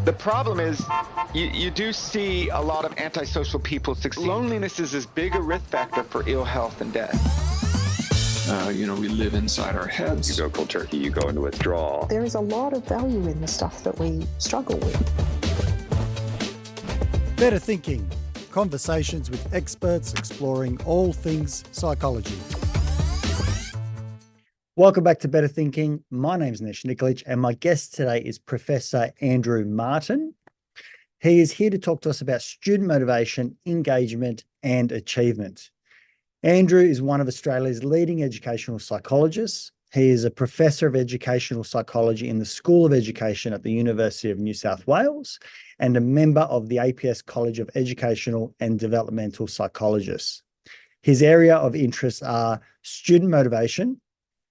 The problem is you do see a lot of antisocial people succeed. Loneliness is as big a risk factor for ill health and death. We live inside our heads. You go cold turkey, you go into withdrawal. There is a lot of value in the stuff that we struggle with. Better Thinking. Conversations with experts exploring all things psychology. Welcome back to Better Thinking. My name's Nesh Nikolic, and my guest today is Professor Andrew Martin. He is here to talk to us about student motivation, engagement, and achievement. Andrew is one of Australia's leading educational psychologists. He is a professor of educational psychology in the School of Education at the University of New South Wales and a member of the APS College of Educational and Developmental Psychologists. His area of interests are student motivation,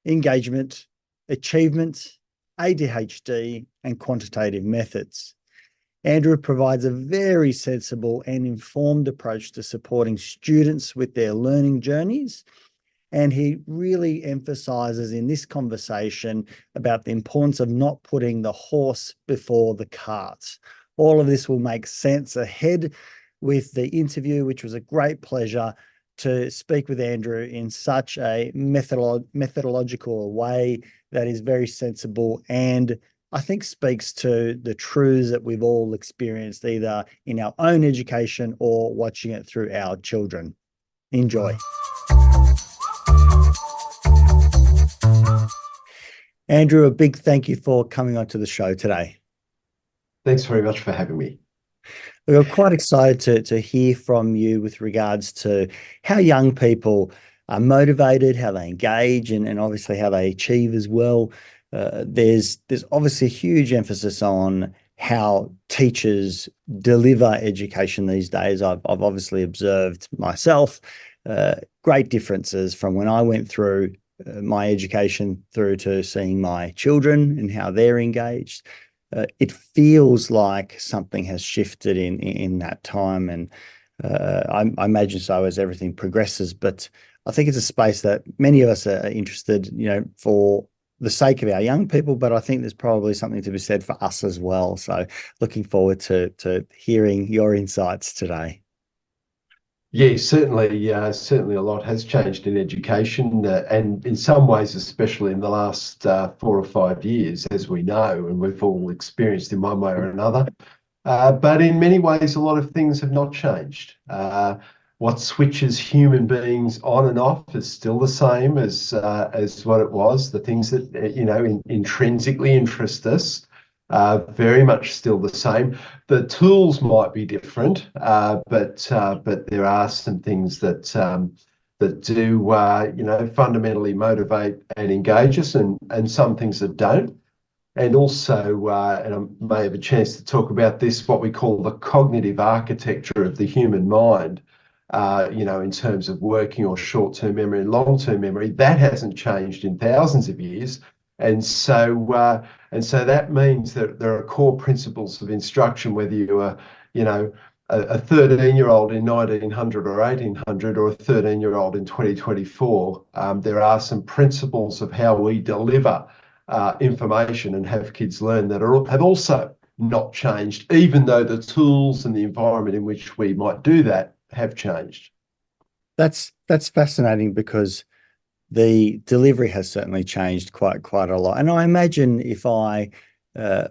engagement, achievement, ADHD, and quantitative methods. Andrew provides a very sensible and informed approach to supporting students with their learning journeys, and he really emphasises in this conversation about the importance of not putting the horse before the cart. All of this will make sense ahead with the interview, which was a great pleasure to speak with Andrew in such a methodological way that is very sensible and I think speaks to the truths that we've all experienced either in our own education or watching it through our children. Enjoy. Andrew, a big thank you for coming onto the show today. Thanks very much for having me. We're quite excited to hear from you with regards to how young people are motivated, how they engage, and obviously how they achieve as well. There's obviously a huge emphasis on how teachers deliver education these days. I've obviously observed myself great differences from when I went through my education through to seeing my children and how they're engaged. It feels like something has shifted in that time, and I imagine so as everything progresses. But I think it's a space that many of us are interested, for the sake of our young people. But I think there's probably something to be said for us as well. So looking forward to hearing your insights today. Yeah, certainly a lot has changed in education, and in some ways, especially in the last 4 or 5 years, as we know, and we've all experienced in one way or another. But in many ways, a lot of things have not changed. What switches human beings on and off is still the same as what it was. The things that intrinsically interest us. Very much still the same. The tools might be different, but there are some things that do fundamentally motivate and engage us, and some things that don't. And also, and I may have a chance to talk about this, what we call the cognitive architecture of the human mind. In terms of working or short-term memory and long-term memory, that hasn't changed in thousands of years. And so that means that there are core principles of instruction, whether you are, a 13-year-old in 1900 or 1800 or a 13-year-old in 2024. There are some principles of how we deliver information and have kids learn that have also not changed, even though the tools and the environment in which we might do that have changed. That's fascinating because the delivery has certainly changed quite a lot. And I imagine if I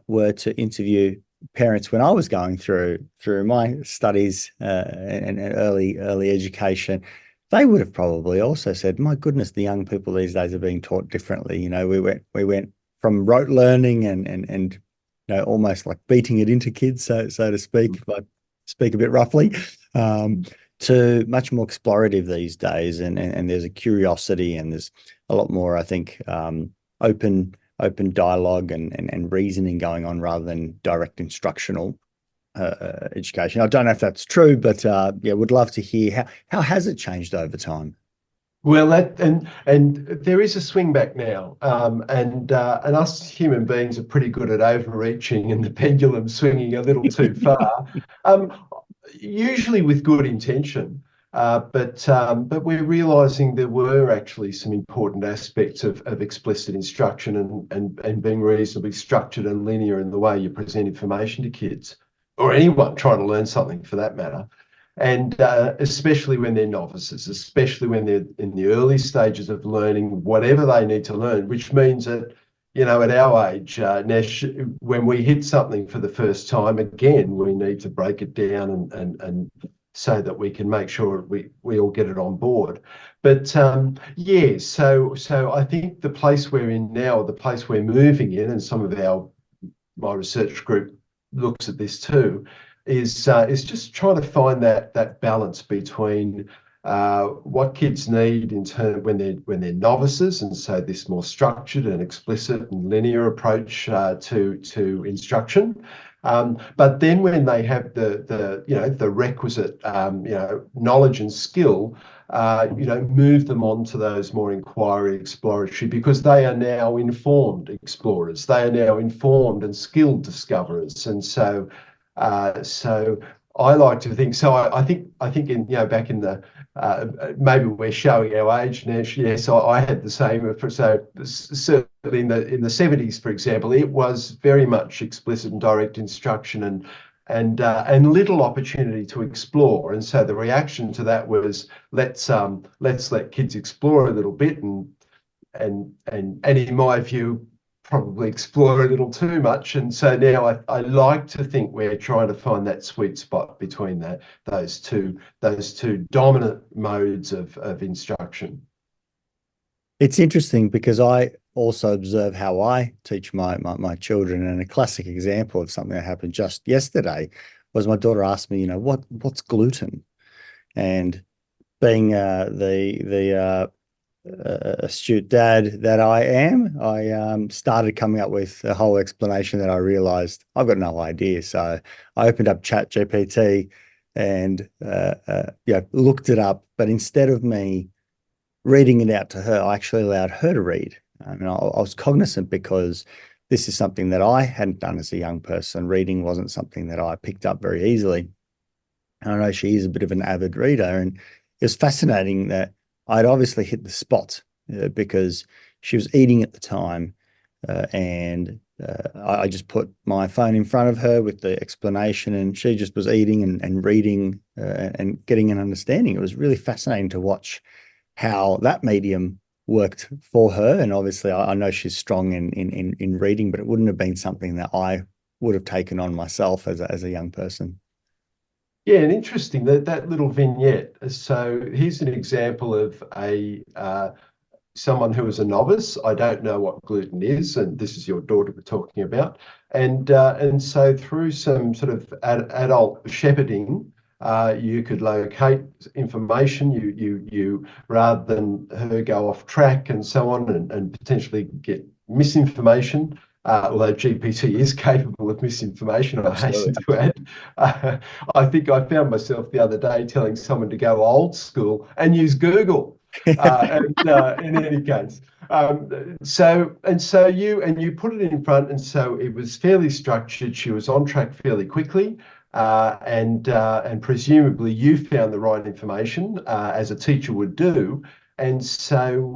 were to interview parents when I was going through my studies and early education, they would have probably also said, "My goodness, the young people these days are being taught differently." We went from rote learning and almost like beating it into kids, so to speak, if I speak a bit roughly. To much more explorative these days, and there's a curiosity and there's a lot more, I think, open dialogue and reasoning going on rather than direct instructional education. I don't know if that's true, but would love to hear how has it changed over time. Well, and there is a swing back now, and us human beings are pretty good at overreaching and the pendulum swinging a little too far. Usually with good intention, But we're realizing there were actually some important aspects of explicit instruction and being reasonably structured and linear in the way you present information to kids, or anyone trying to learn something for that matter. And especially when they're novices, especially when they're in the early stages of learning whatever they need to learn, which means that, you know, at our age, Nesh, when we hit something for the first time, again, we need to break it down and so that we can make sure we all get it on board. But yeah, so I think the place we're in now, the place we're moving in, and some of my research group looks at this too, is just trying to find that balance between what kids need in turn when they're novices, and so this more structured and explicit and linear approach to instruction. But then when they have the requisite knowledge and skill, move them on to those more inquiry exploratory, because they are now informed explorers. They are now informed and skilled discoverers, and so I like to think. So I think in back in the maybe we're showing our age, Nesh. Yes, I had the same. So certainly in the 70s, for example, it was very much explicit and direct instruction and little opportunity to explore. And so the reaction to that was let's let kids explore a little bit and in my view, probably explore a little too much. And so now I like to think we're trying to find that sweet spot between those two dominant modes of instruction. It's interesting because I also observe how I teach my children, and a classic example of something that happened just yesterday was my daughter asked me, what's gluten? And being the astute dad that I am, I started coming up with a whole explanation that I realized I've got no idea. So I opened up ChatGPT and looked it up, but instead of me reading it out to her, I actually allowed her to read. I was cognizant because this is something that I hadn't done as a young person. Reading wasn't something that I picked up very easily. And I know she is a bit of an avid reader, and it was fascinating that I'd obviously hit the spot because she was eating at the time, and I just put my phone in front of her with the explanation, and she just was eating and reading and getting an understanding. It was really fascinating to watch how that medium worked for her. And obviously I know she's strong in reading, but it wouldn't have been something that I would have taken on myself as a young person. Yeah, and interesting that little vignette. So here's an example of someone who is a novice. I don't know what gluten is, and this is your daughter we're talking about. And so through some sort of adult shepherding, you could locate information. You rather than her go off track and so on, and potentially get misinformation. Although GPT is capable of misinformation, I hasten to add. I think I found myself the other day telling someone to go old school and use Google. In any case, so you put it in front, and so it was fairly structured. She was on track fairly quickly, and presumably you found the right information as a teacher would do. And so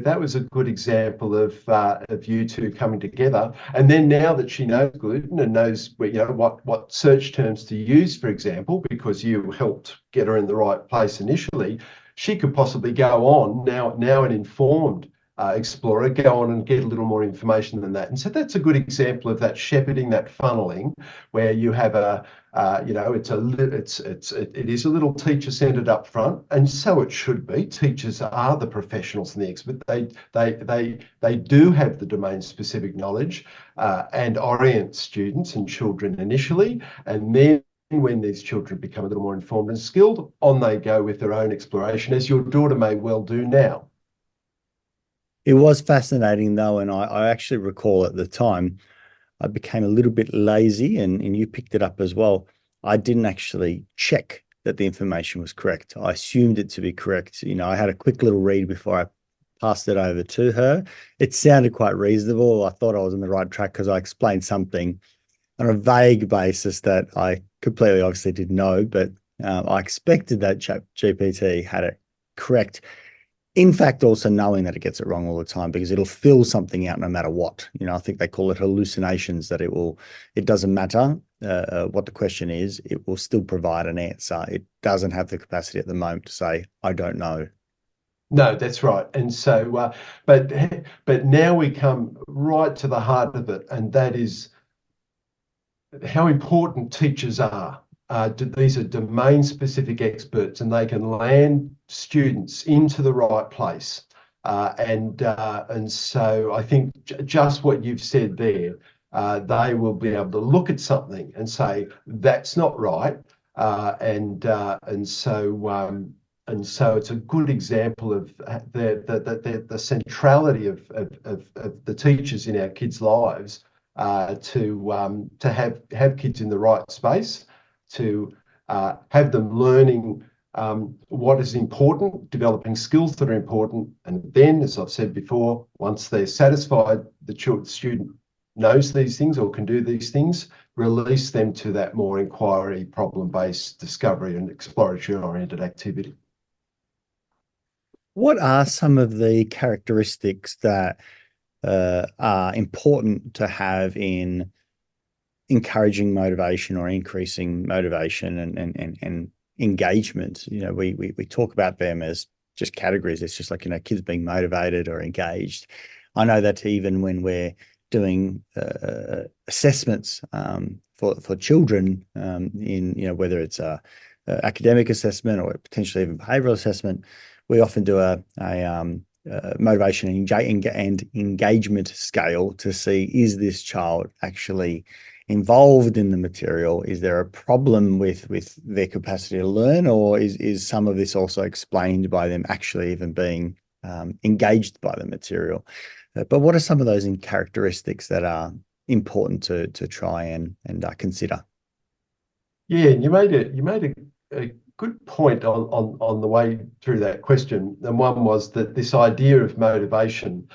that was a good example of you two coming together. And then now that she knows gluten and knows what search terms to use, for example, because you helped get her in the right place initially, she could possibly go on now an informed explorer, go on and get a little more information than that. And so that's a good example of that shepherding, that funneling, where you have it is a little teacher centered up front, and so it should be. Teachers are the professionals and the experts. They do have the domain specific knowledge and orient students and children initially, and then when these children become a little more informed and skilled, on they go with their own exploration, as your daughter may well do now. It was fascinating though, and I actually recall at the time I became a little bit lazy, and you picked it up as well. I didn't actually check that the information was correct. I assumed it to be correct. I had a quick little read before I passed it over to her. It sounded quite reasonable. I thought I was on the right track because I explained something on a vague basis that I completely obviously didn't know, but I expected that GPT had it correct. In fact, also knowing that it gets it wrong all the time, because it'll fill something out no matter what. I think they call it hallucinations, that it doesn't matter what the question is, it will still provide an answer. It doesn't have the capacity at the moment to say, I don't know. No, that's right. And so, but now we come right to the heart of it, and that is how important teachers are. These are domain-specific experts, and they can land students into the right place. And so I think just what you've said there, they will be able to look at something and say, that's not right. And so it's a good example of the centrality of the teachers in our kids' lives, to have kids in the right space, to have them learning what is important, developing skills that are important, and then, as I've said before, once they're satisfied the student knows these things or can do these things, release them to that more inquiry, problem-based discovery and exploratory-oriented activity. What are some of the characteristics that are important to have in encouraging motivation or increasing motivation and engagement? We talk about them as just categories. It's just like, kids being motivated or engaged. I know that even when we're doing assessments for children, in whether it's a academic assessment or potentially even behavioral assessment, we often do a motivation and engagement scale to see, is this child actually involved in the material? Is there a problem with their capacity to learn, or is some of this also explained by them actually even being engaged by the material? But what are some of those characteristics that are important to try and consider? Yeah, and you made a good point on the way through that question. And one was that this idea of motivation,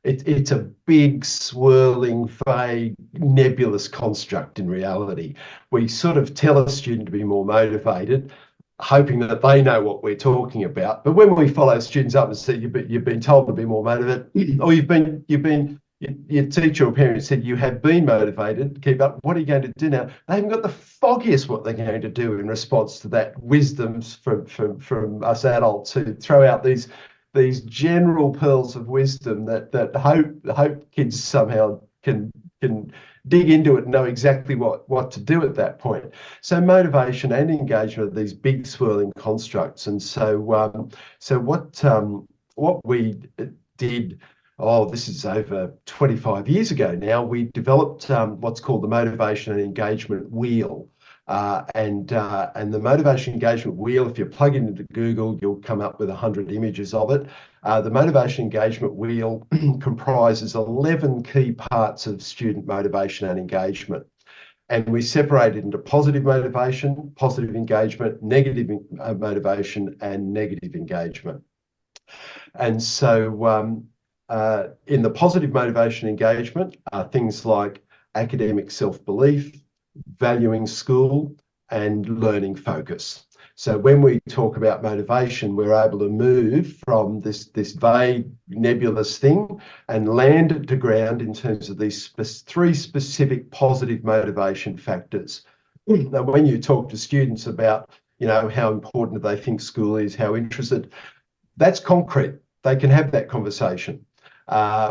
it's a big, swirling, vague, nebulous construct in reality. We sort of tell a student to be more motivated, hoping that they know what we're talking about. But when we follow students up and say, you've been told to be more motivated, or your teacher or parent said you have been motivated, keep up, what are you going to do now? They haven't got the foggiest what they're going to do in response to that wisdom from us adults who throw out these general pearls of wisdom that hope kids somehow can dig into it and know exactly what to do at that point. So motivation and engagement are these big swirling constructs. And so what we did, this is over 25 years ago now, we developed what's called the motivation and engagement wheel. And the motivation engagement wheel, if you plug it into Google, you'll come up with 100 images of it. The motivation engagement wheel comprises 11 key parts of student motivation and engagement. And we separate it into positive motivation, positive engagement, negative motivation, and negative engagement. And so in the positive motivation engagement are things like academic self-belief, valuing school, and learning focus. So when we talk about motivation, we're able to move from this vague, nebulous thing and land it to ground in terms of these three specific positive motivation factors. Now, when you talk to students about, how important they think school is, how interested, that's concrete. They can have that conversation.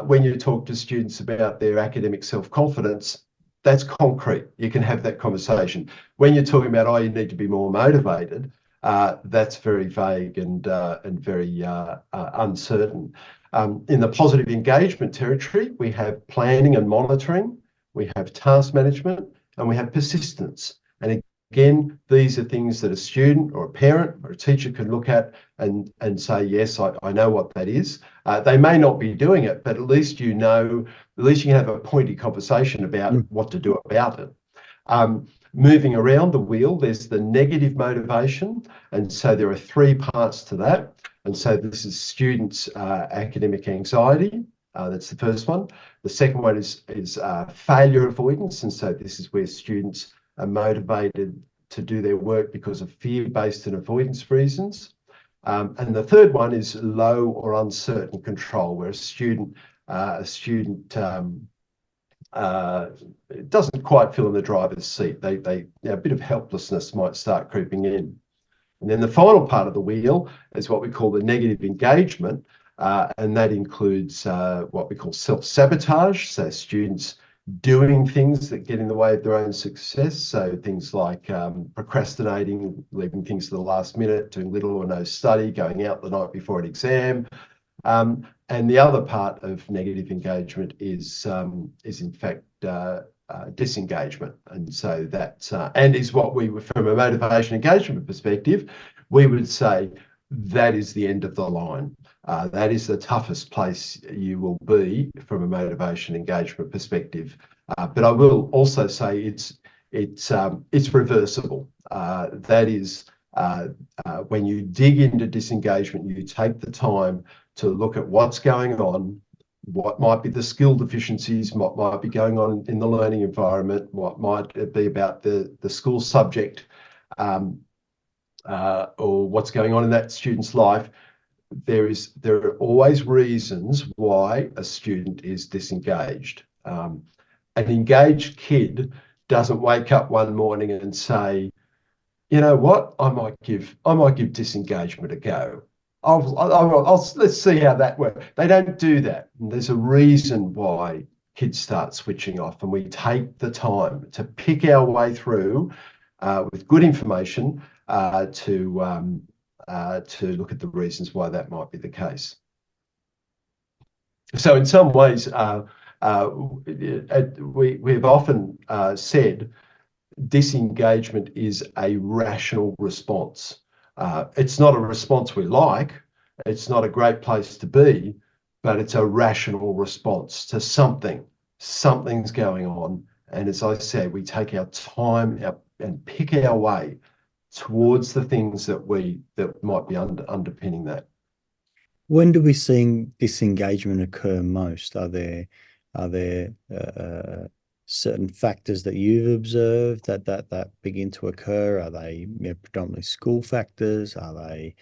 When you talk to students about their academic self-confidence, that's concrete. You can have that conversation. When you're talking about, you need to be more motivated, that's very vague and very uncertain. In the positive engagement territory, we have planning and monitoring, we have task management, and we have persistence. And again, these are things that a student or a parent or a teacher can look at and say, yes, I know what that is. They may not be doing it, but at least you can have a pointy conversation about what to do about it. Moving around the wheel, there's the negative motivation. And so there are three parts to that. And so this is students' academic anxiety. That's the first one. The second one is failure avoidance. And so this is where students are motivated to do their work because of fear-based and avoidance reasons. And the third one is low or uncertain control, where a student doesn't quite feel in the driver's seat. A bit of helplessness might start creeping in. And then the final part of the wheel is what we call the negative engagement, and that includes what we call self-sabotage, so students doing things that get in the way of their own success. So things like procrastinating, leaving things to the last minute, doing little or no study, going out the night before an exam. And the other part of negative engagement is in fact disengagement. And so that and is what we would, from a motivation engagement perspective, we would say that is the end of the line. That is the toughest place you will be from a motivation engagement perspective. But I will also say it's reversible. That is when you dig into disengagement, you take the time to look at what's going on, what might be the skill deficiencies, what might be going on in the learning environment, what might be about the school subject, or what's going on in that student's life. There are always reasons why a student is disengaged. An engaged kid doesn't wake up one morning and say, you know what, I might give disengagement a go. Let's see how that works. They don't do that. And there's a reason why kids start switching off, and we take the time to pick our way through with good information to look at the reasons why that might be the case. So in some ways, we've often said disengagement is a rational response. It's not a response we like, it's not a great place to be, but it's a rational response to something. Something's going on. And as I said, we take our time and pick our way towards the things that might be underpinning that. When do we see disengagement occur most? Are there certain factors that you've observed that begin to occur? Are they predominantly school factors? Are they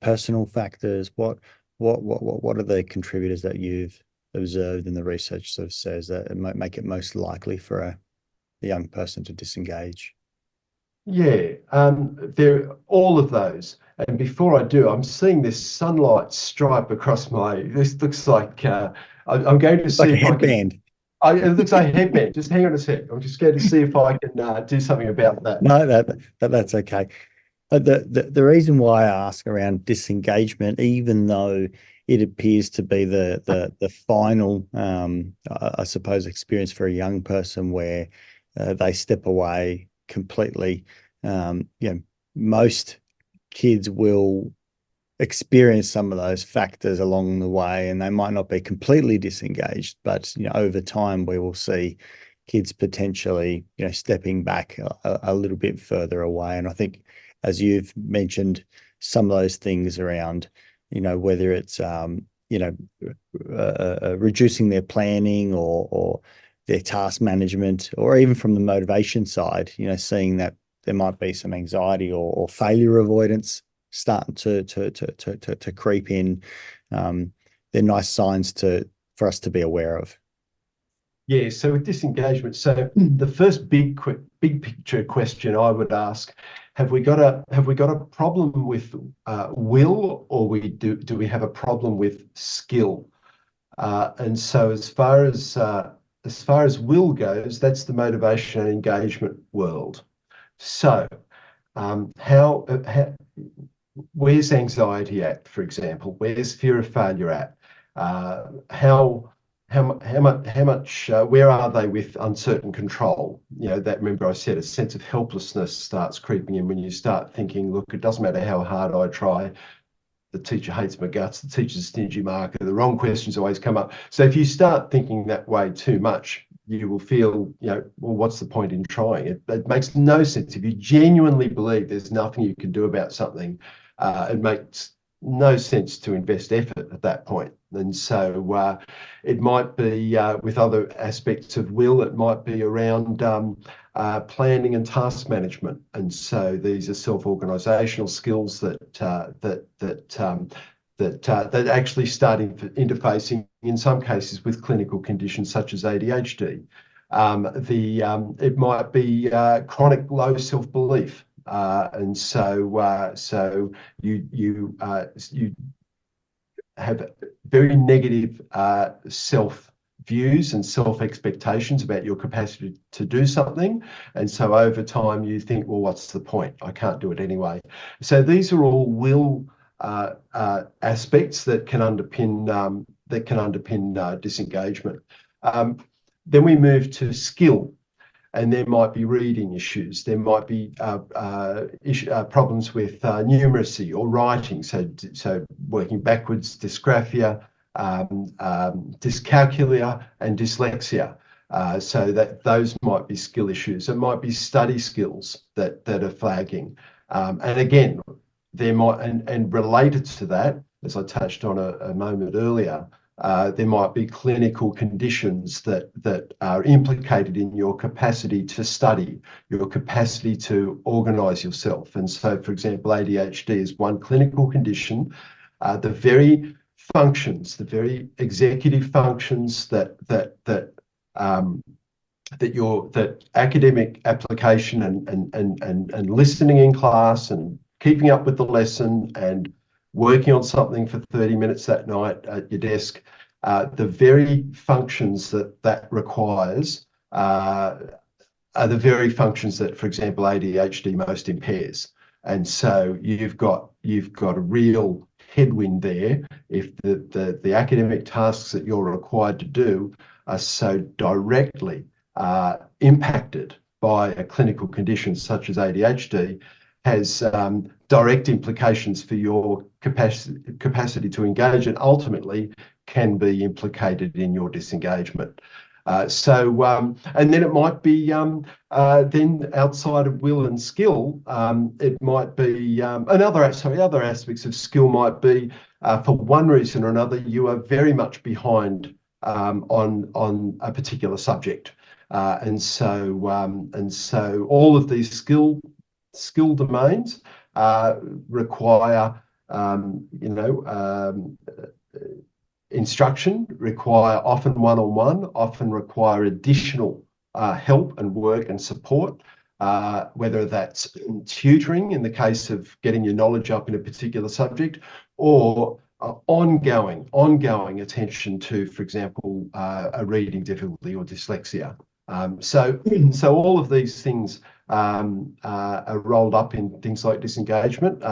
personal factors? What are the contributors that you've observed in the research sort of says that it might make it most likely for a young person to disengage? Yeah, there all of those. And before I do, I'm seeing this sunlight stripe across this looks like I'm going to see like a if headband. it looks like a headband. Just hang on a sec. I'm just going to see if I can do something about that. No, that's okay. The reason why I ask around disengagement, even though it appears to be the final, I suppose, experience for a young person where they step away completely. Most kids will experience some of those factors along the way, and they might not be completely disengaged, but over time we will see kids potentially stepping back a little bit further away. And I think, as you've mentioned, some of those things around whether it's reducing their planning or their task management, or even from the motivation side, seeing that there might be some anxiety or failure avoidance starting to creep in. They're nice signs for us to be aware of. Yeah, so with disengagement, so the first big picture question I would ask: have we got a problem with will, or do we have a problem with skill? And so as far as will goes, that's the motivation and engagement world. So where's anxiety at, for example? Where's fear of failure at? How much where are they with uncertain control? That, remember I said, a sense of helplessness starts creeping in when you start thinking, look, it doesn't matter how hard I try, the teacher hates my guts, the teacher's a stingy marker, the wrong questions always come up. So if you start thinking that way too much, you will feel, well, what's the point in trying? It makes no sense. If you genuinely believe there's nothing you can do about something, it makes no sense to invest effort at that point. And so it might be with other aspects of will, it might be around planning and task management. And so these are self-organizational skills that actually start interfacing in some cases with clinical conditions such as ADHD. It might be chronic low self-belief. And so you have very negative self views and self expectations about your capacity to do something, and so over time you think, well, what's the point? I can't do it anyway. So these are all will aspects that can underpin disengagement. Then we move to skill. And there might be reading issues. There might be problems with numeracy or writing. So working backwards, dysgraphia, dyscalculia, and dyslexia. So that those might be skill issues. It might be study skills that are flagging. And again, there might and related to that, as I touched on a moment earlier, there might be clinical conditions that are implicated in your capacity to study, your capacity to organise yourself. And so, for example, ADHD is one clinical condition. The very functions, the very executive functions that academic application and listening in class and keeping up with the lesson and working on something for 30 minutes that night at your desk, the very functions that requires are the very functions that, for example, ADHD most impairs. And so you've got a real headwind there if the academic tasks that you're required to do are so directly impacted by a clinical condition such as ADHD, has direct implications for your capacity to engage, and ultimately can be implicated in your disengagement. And then it might be then outside of will and skill, it might be other aspects of skill might be for one reason or another you are very much behind on a particular subject, and so all of these skill domains require instruction, require often one-on-one, often require additional help and work and support, whether that's tutoring in the case of getting your knowledge up in a particular subject, or ongoing attention to, for example, a reading difficulty or dyslexia. So all of these things are rolled up in things like disengagement.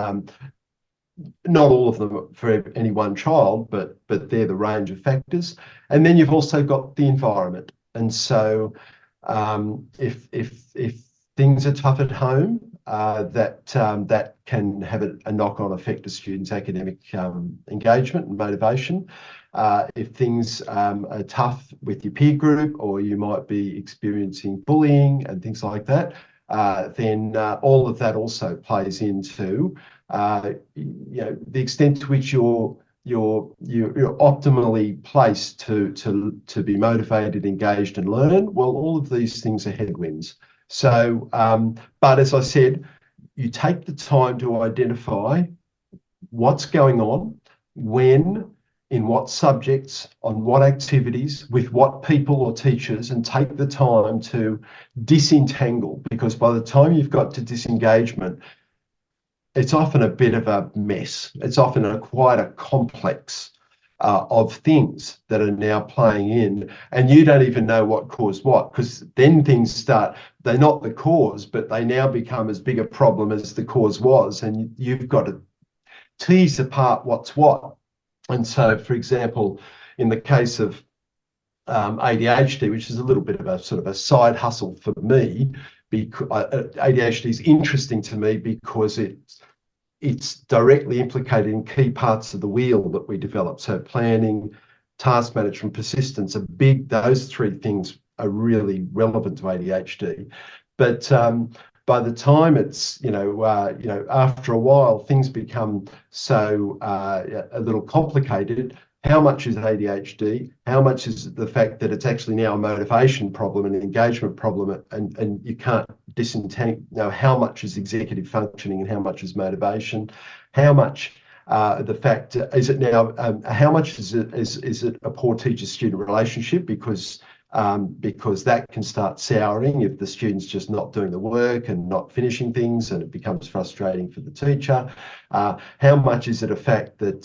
Not all of them for any one child, but they're the range of factors. And then you've also got the environment. And so if things are tough at home, that can have a knock-on effect to students' academic engagement and motivation. If things are tough with your peer group, or you might be experiencing bullying and things like that, then all of that also plays into the extent to which you're optimally placed to be motivated, engaged, and learn. Well, all of these things are headwinds. So, but as I said, you take the time to identify what's going on, when, in what subjects, on what activities, with what people or teachers, and take the time to disentangle, because by the time you've got to disengagement, it's often a bit of a mess. It's often quite a complex of things that are now playing in, and you don't even know what caused what, because then things start, they're not the cause, but they now become as big a problem as the cause was, and you've got to tease apart what's what. And so, for example, in the case of ADHD, which is a little bit of a sort of a side hustle for me, because ADHD is interesting to me because it's directly implicated in key parts of the wheel that we develop. So planning, task management, persistence are big. Those three things are really relevant to ADHD. But by the time it's, after a while, things become so a little complicated. How much is ADHD? How much is the fact that it's actually now a motivation problem, an engagement problem, and you can't disentangle, how much is executive functioning and how much is motivation? How much the fact is it now? How much is it a poor teacher-student relationship because that can start souring if the student's just not doing the work and not finishing things, and it becomes frustrating for the teacher. How much is it a fact that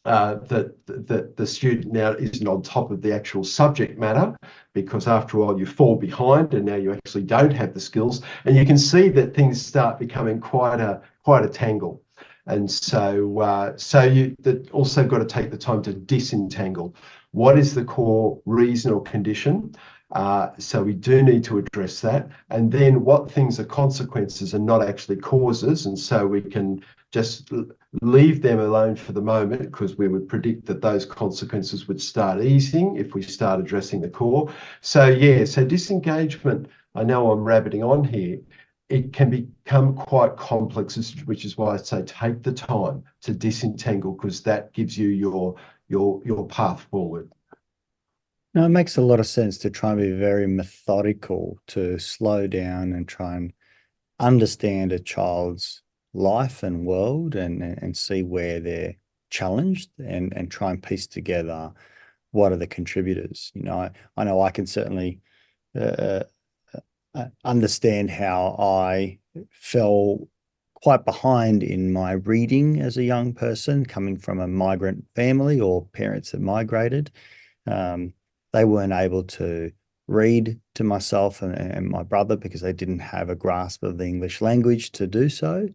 that the student now isn't on top of the actual subject matter, because after a while you fall behind and now you actually don't have the skills, and you can see that things start becoming quite a tangle. And so you also got to take the time to disentangle what is the core reason or condition. So we do need to address that, and then what things are consequences and not actually causes, and so we can just leave them alone for the moment, because we would predict that those consequences would start easing if we start addressing the core. So disengagement, I know I'm rabbiting on here, it can become quite complex, which is why I say take the time to disentangle, because that gives you your path forward. No, it makes a lot of sense to try and be very methodical, to slow down and try and understand a child's life and world, and see where they're challenged, and try and piece together what are the contributors. I know I can certainly understand how I fell quite behind in my reading as a young person, coming from a migrant family or parents that migrated. They weren't able to read to myself and my brother because they didn't have a grasp of the English language to do so.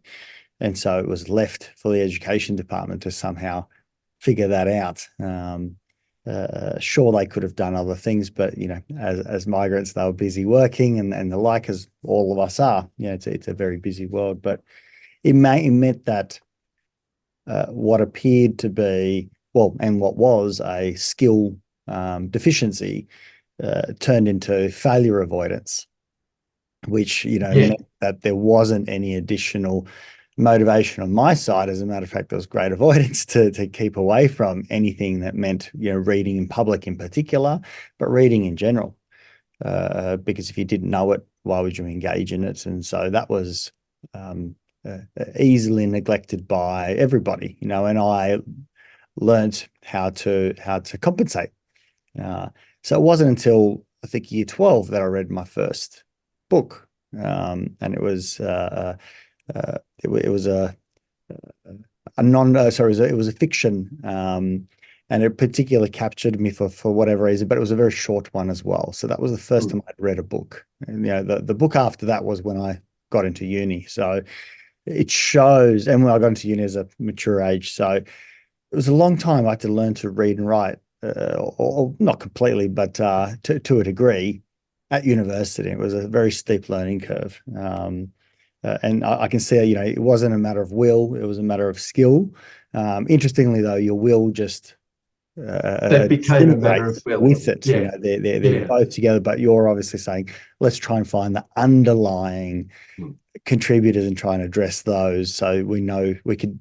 And so it was left for the education department to somehow figure that out. Sure, they could have done other things, but, as migrants, they were busy working and the like, as all of us are. It's a very busy world, but it meant that what appeared to be, and what was a skill deficiency turned into failure avoidance, which, meant that there wasn't any additional motivation on my side. As a matter of fact, there was great avoidance to keep away from anything that meant, reading in public in particular, but reading in general, because if you didn't know it, why would you engage in it? And so that was easily neglected by everybody, and I learned how to compensate. So it wasn't until I think year 12 that I read my first book, and it was it was a fiction, and it particularly captured me for whatever reason, but it was a very short one as well. So that was the first time I'd read a book, and the book after that was when I got into uni. So it shows, and when I got into uni as a mature age, so it was a long time I had to learn to read and write, or not completely, but to a degree at university. It was a very steep learning curve. And I can see, it wasn't a matter of will, it was a matter of skill. Interestingly, though, your will just that became a matter of will with it. They're both together, but you're obviously saying, let's try and find the underlying contributors and try and address those, so we know we could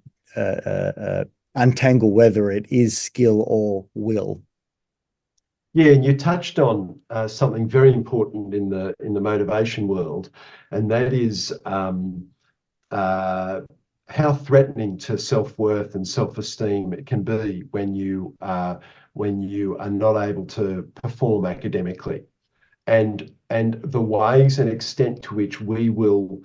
untangle whether it is skill or will. Yeah, and you touched on something very important in the motivation world, and that is how threatening to self-worth and self-esteem it can be when you are not able to perform academically, and the ways and extent to which we will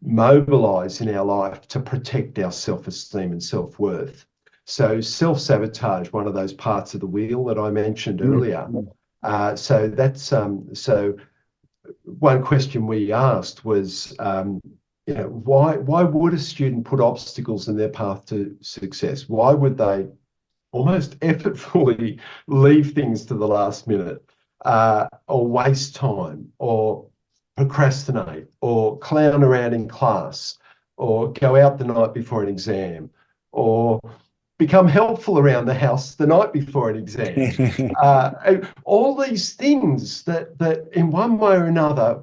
mobilize in our life to protect our self-esteem and self-worth. So self-sabotage, one of those parts of the wheel that I mentioned earlier. So that's so one question we asked was, why would a student put obstacles in their path to success? Why would they almost effortfully leave things to the last minute, or waste time, or procrastinate, or clown around in class, or go out the night before an exam, or become helpful around the house the night before an exam? All these things that in one way or another,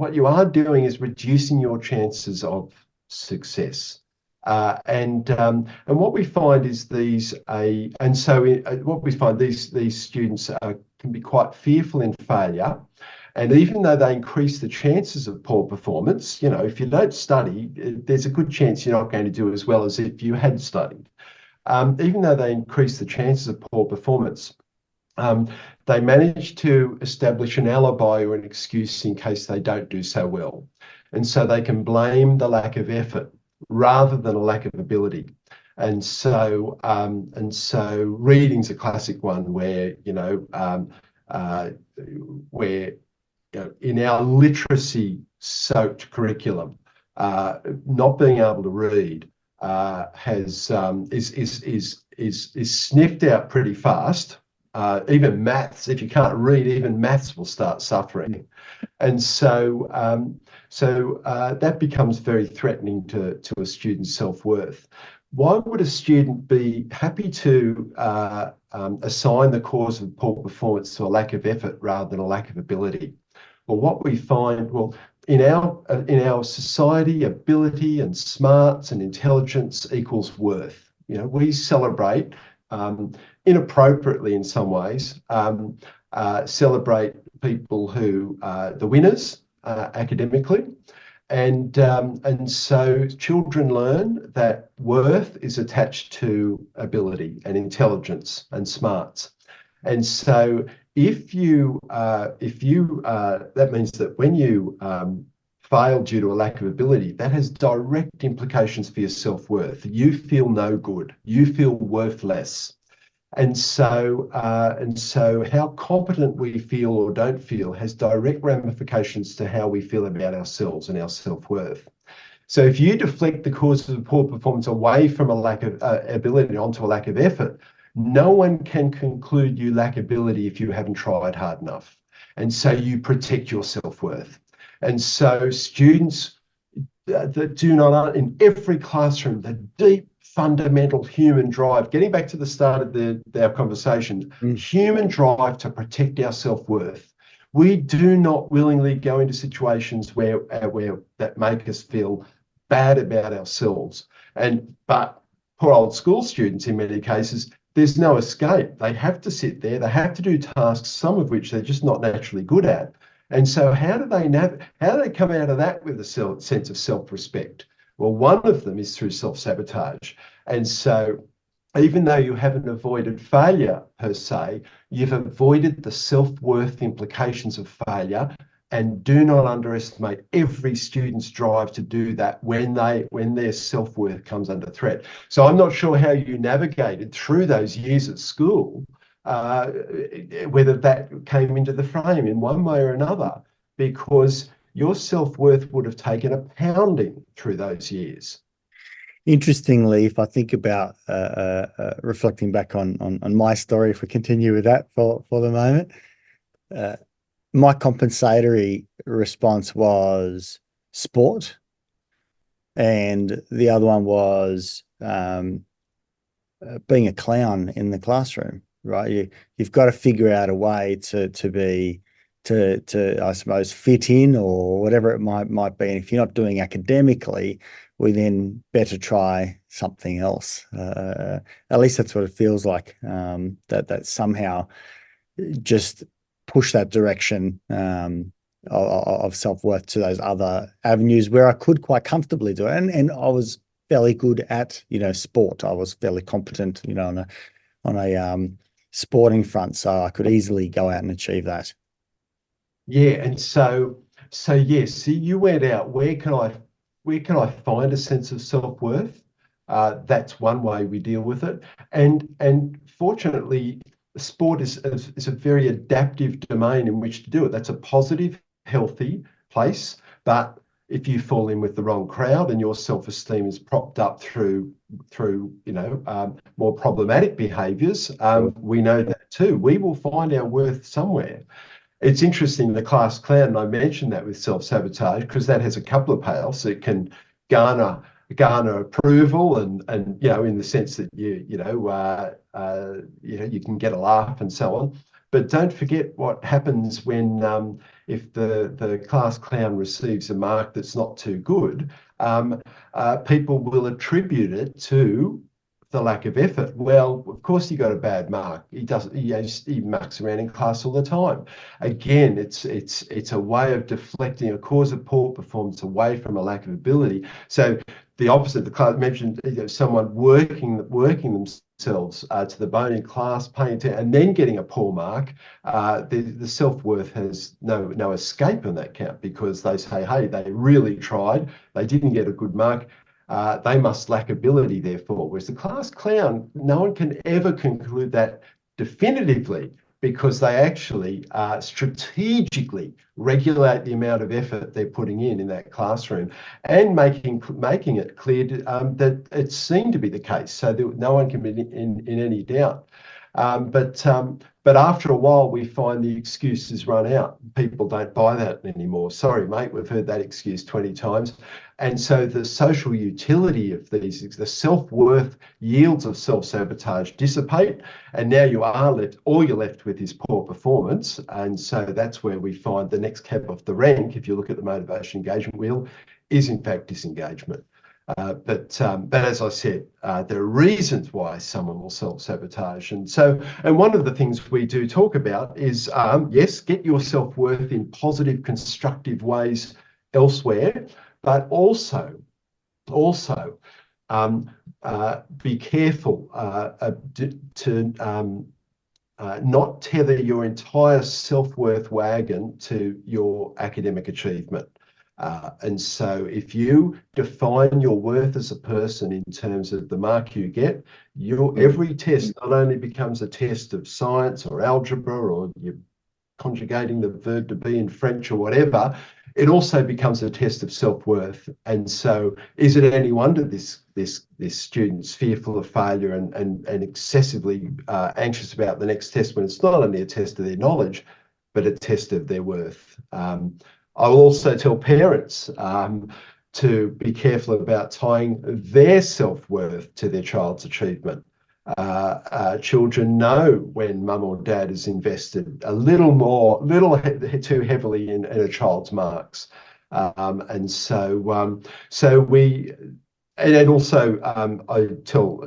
what you are doing is reducing your chances of success. And what we find is what we find these students can be quite fearful in failure. And even though they increase the chances of poor performance, if you don't study, there's a good chance you're not going to do as well as if you had studied. Even though they increase the chances of poor performance, they manage to establish an alibi or an excuse in case they don't do so well. And so they can blame the lack of effort rather than a lack of ability. And so reading's a classic one where, in our literacy-soaked curriculum, not being able to read is sniffed out pretty fast. Even maths, if you can't read, even maths will start suffering. And so that becomes very threatening to a student's self-worth. Why would a student be happy to assign the cause of poor performance to a lack of effort rather than a lack of ability? Well, what we find, in our society, ability and smarts and intelligence equals worth. We celebrate, inappropriately in some ways, celebrate people who are the winners academically. And so children learn that worth is attached to ability and intelligence and smarts. And so that means that when you fail due to a lack of ability, that has direct implications for your self-worth. You feel no good. You feel worthless. And so how competent we feel or don't feel has direct ramifications to how we feel about ourselves and our self-worth. So if you deflect the causes of poor performance away from a lack of ability onto a lack of effort, no one can conclude you lack ability if you haven't tried hard enough. And so you protect your self-worth. And so students that do not, in every classroom, the deep fundamental human drive, getting back to the start of our conversation, human drive to protect our self-worth. We do not willingly go into situations where that make us feel bad about ourselves. But poor old school students, in many cases, there's no escape. They have to sit there. They have to do tasks, some of which they're just not naturally good at. And so how do they come out of that with a sense of self-respect? Well, one of them is through self-sabotage. And so even though you haven't avoided failure per se, you've avoided the self-worth implications of failure. And do not underestimate every student's drive to do that when their self-worth comes under threat. So I'm not sure how you navigated through those years at school, whether that came into the frame in one way or another, because your self-worth would have taken a pounding through those years. Interestingly, if I think about reflecting back on my story, if we continue with that for the moment, my compensatory response was sport, and the other one was being a clown in the classroom. Right, you've got to figure out a way to I suppose fit in or whatever it might be. And if you're not doing academically, we then better try something else. At least that's what it feels like. That somehow just push that direction of self-worth to those other avenues where I could quite comfortably do it. And I was fairly good at sport. I was fairly competent on a sporting front, so I could easily go out and achieve that. Yeah, and so yes, see, you went out, where can I find a sense of self-worth? That's one way we deal with it. And fortunately, sport is a very adaptive domain in which to do it. That's a positive, healthy place. But if you fall in with the wrong crowd and your self-esteem is propped up through more problematic behaviours, we know that too. We will find our worth somewhere. It's interesting, the class clown, and I mentioned that with self-sabotage, because that has a couple of payoffs. It can garner approval and in the sense that you can get a laugh and so on. But don't forget what happens when if the class clown receives a mark that's not too good, people will attribute it to the lack of effort. Well, of course he got a bad mark. He mucks around in class all the time. Again, it's a way of deflecting a cause of poor performance away from a lack of ability. So the opposite, the class mentioned, someone working themselves to the bone in class, paying attention, and then getting a poor mark. The self-worth has no escape on that count, because they say, hey, they really tried, they didn't get a good mark. They must lack ability, therefore. Whereas the class clown, no one can ever conclude that definitively, because they actually strategically regulate the amount of effort they're putting in that classroom, and making it clear that it's seen to be the case, so that no one can be in any doubt. But after a while, we find the excuses run out. People don't buy that anymore. Sorry, mate, we've heard that excuse 20 times. And so the social utility of these, the self-worth yields of self-sabotage dissipate. And now all you're left with is poor performance. And so that's where we find the next cab off the rank, if you look at the motivation engagement wheel, is in fact disengagement. But as I said, there are reasons why someone will self-sabotage. And one of the things we do talk about is, yes, get your self-worth in positive, constructive ways elsewhere, but also be careful to not tether your entire self-worth wagon to your academic achievement. And so if you define your worth as a person in terms of the mark you get, every test not only becomes a test of science or algebra, or you're conjugating the verb to be in French or whatever, it also becomes a test of self-worth. And so is it any wonder this student's fearful of failure and excessively anxious about the next test, when it's not only a test of their knowledge, but a test of their worth? I will also tell parents to be careful about tying their self-worth to their child's achievement. Children know when mum or dad has invested a little too heavily in a child's marks. I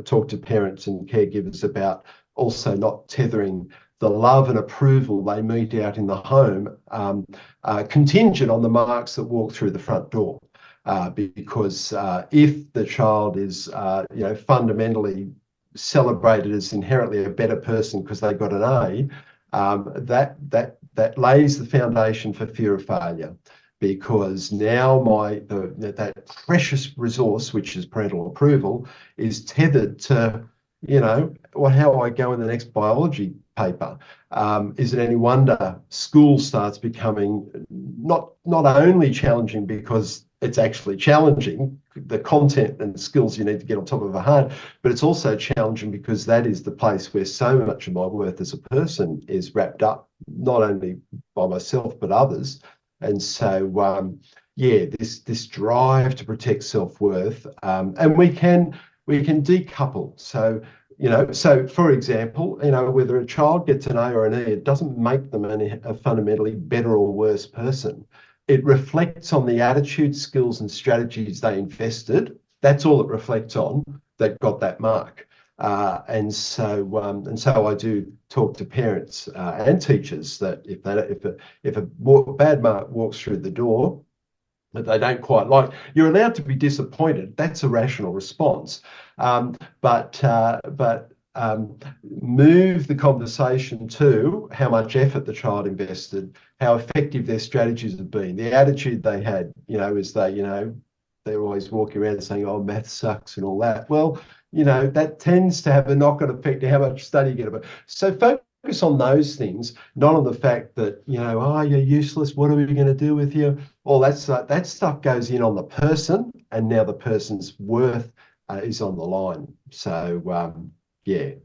talk to parents and caregivers about also not tethering the love and approval they mete out in the home contingent on the marks that walk through the front door. Because if the child is fundamentally celebrated as inherently a better person because they got an A, that lays the foundation for fear of failure. Because now that precious resource, which is parental approval, is tethered to, how I go in the next biology paper. Is it any wonder school starts becoming not only challenging because it's actually challenging, the content and skills you need to get on top of are hard, but it's also challenging because that is the place where so much of my worth as a person is wrapped up, not only by myself but others. And so this drive to protect self-worth, and we can decouple. So for example, whether a child gets an A or an E, it doesn't make them a fundamentally better or worse person. It reflects on the attitude, skills, and strategies they invested. That's all it reflects on that got that mark. And so I do talk to parents and teachers that if a bad mark walks through the door that they don't quite like, you're allowed to be disappointed. That's a rational response. But move the conversation to how much effort the child invested, how effective their strategies have been, the attitude they had, they're always walking around saying, oh, math sucks and all that. Well, that tends to have a knock-on effect to how much study you get about. So focus on those things, not on the fact that, you're useless, what are we going to do with you? All that stuff goes in on the person, and now the person's worth is on the line. So,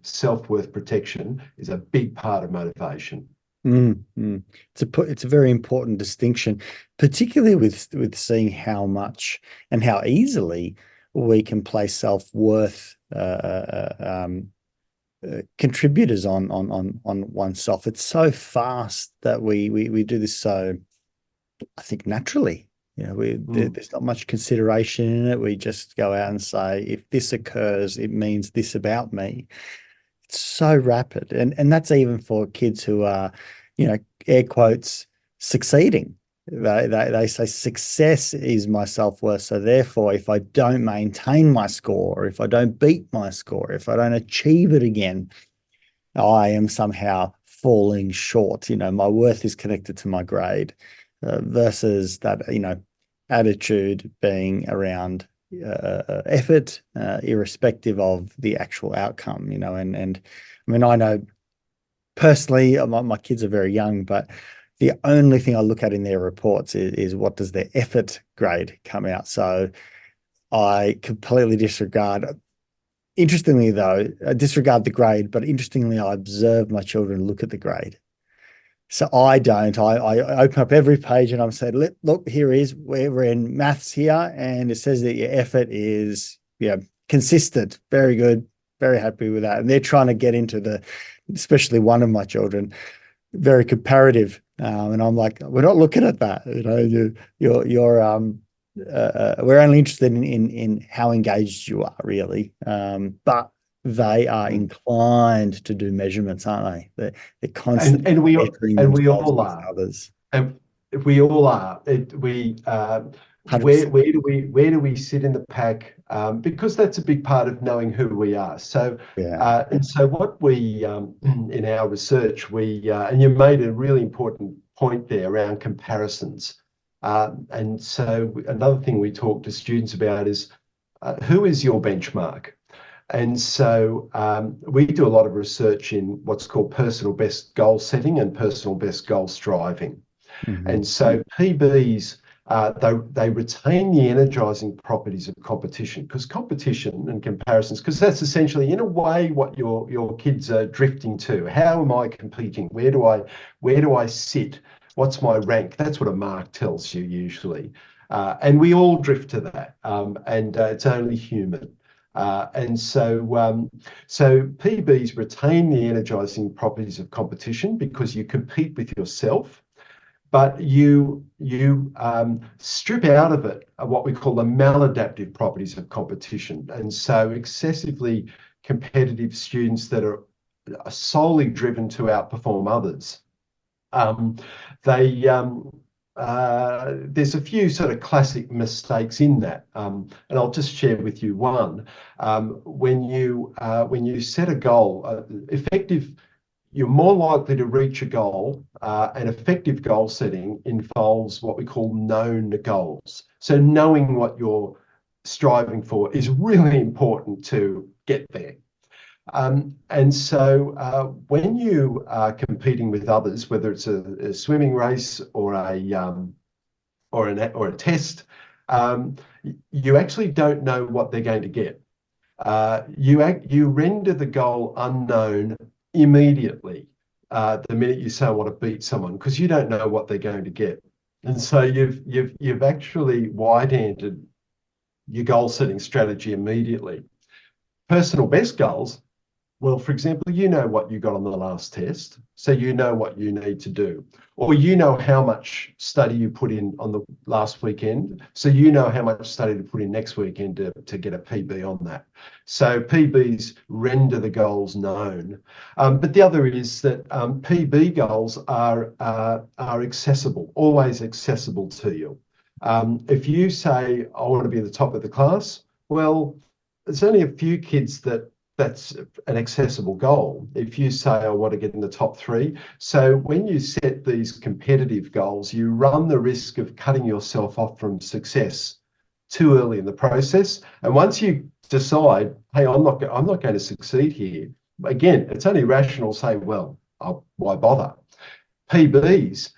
self-worth protection is a big part of motivation. It's a very important distinction, particularly with seeing how much and how easily we can place self-worth contributors on oneself. It's so fast that we do this so, I think, naturally. There's not much consideration in it. We just go out and say, if this occurs, it means this about me. It's so rapid. And that's even for kids who are, air quotes, succeeding. They say success is my self-worth. So therefore, if I don't maintain my score, or if I don't beat my score, if I don't achieve it again, I am somehow falling short. My worth is connected to my grade, versus that, attitude being around effort, irrespective of the actual outcome. And I mean, I know personally, my kids are very young, but the only thing I look at in their reports is what does their effort grade come out. So I completely disregard. Interestingly, though, I disregard the grade, but interestingly, I observe my children look at the grade. So I don't. I open up every page and I'm saying, look, here is we're in maths here, and it says that your effort is consistent. Very good. Very happy with that. And they're trying to get into especially one of my children, very comparative. And I'm like, we're not looking at that. We're only interested in how engaged you are, really. But they are inclined to do measurements, aren't they? They're constantly and we all with are. others. And we all are. Where do we sit in the pack? Because that's a big part of knowing who we are. So and so what we in our research, and you made a really important point there around comparisons. And so another thing we talk to students about is who is your benchmark? And so we do a lot of research in what's called personal best goal setting and personal best goal striving. And so PBs, they retain the energizing properties of competition, because competition and comparisons, because that's essentially, in a way, what your kids are drifting to. How am I competing? Where do I sit? What's my rank? That's what a mark tells you usually. And we all drift to that, and it's only human. And so PBs retain the energizing properties of competition because you compete with yourself, but you strip out of it what we call the maladaptive properties of competition. And so excessively competitive students that are solely driven to outperform others, there's a few sort of classic mistakes in that, and I'll just share with you one. When you set a goal, you're more likely to reach a goal. And effective goal setting involves what we call known goals. So knowing what you're striving for is really important to get there. And so when you are competing with others, whether it's a swimming race or a test, you actually don't know what they're going to get. You render the goal unknown immediately the minute you say I want to beat someone, because you don't know what they're going to get. And so you've actually wide-handed your goal setting strategy immediately. Personal best goals. Well, for example, you know what you got on the last test, so you know what you need to do. Or you know how much study you put in on the last weekend, so you know how much study to put in next weekend to get a PB on that. So PBs render the goals known. But the other is that PB goals are accessible, always accessible to you. If you say, I want to be at the top of the class, well, there's only a few kids that's an accessible goal. If you say, I want to get in the top 3. So when you set these competitive goals, you run the risk of cutting yourself off from success too early in the process. And once you decide, hey, I'm not going to succeed here, again, it's only rational to say, well, why bother? PBs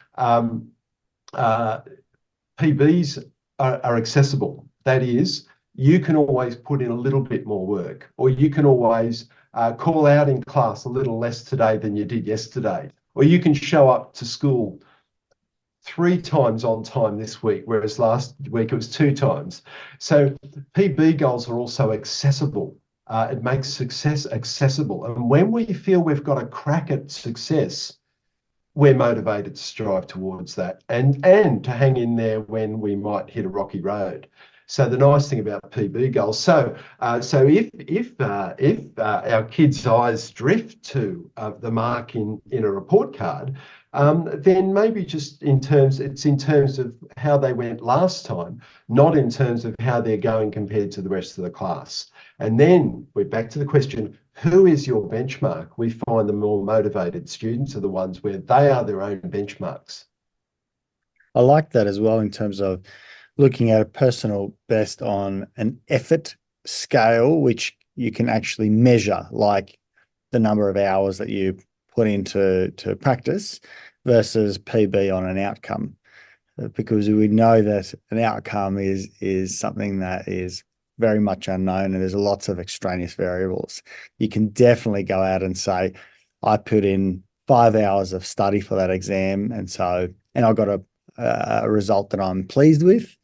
are accessible. That is, you can always put in a little bit more work, or you can always call out in class a little less today than you did yesterday, or you can show up to school 3 times on time this week, whereas last week it was 2 times. So PB goals are also accessible. It makes success accessible. And when we feel we've got a crack at success, we're motivated to strive towards that and to hang in there when we might hit a rocky road. So the nice thing about PB goals. So if our kids' eyes drift to the mark in a report card, then maybe just in terms of how they went last time, not in terms of how they're going compared to the rest of the class. And then we're back to the question, who is your benchmark? We find the more motivated students are the ones where they are their own benchmarks. I like that as well in terms of looking at a personal best on an effort scale, which you can actually measure, like the number of hours that you put into practice versus PB on an outcome, because we know that an outcome is something that is very much unknown and there's lots of extraneous variables. You can definitely go out and say, I put in 5 hours of study for that exam, and I got a result that I'm pleased with.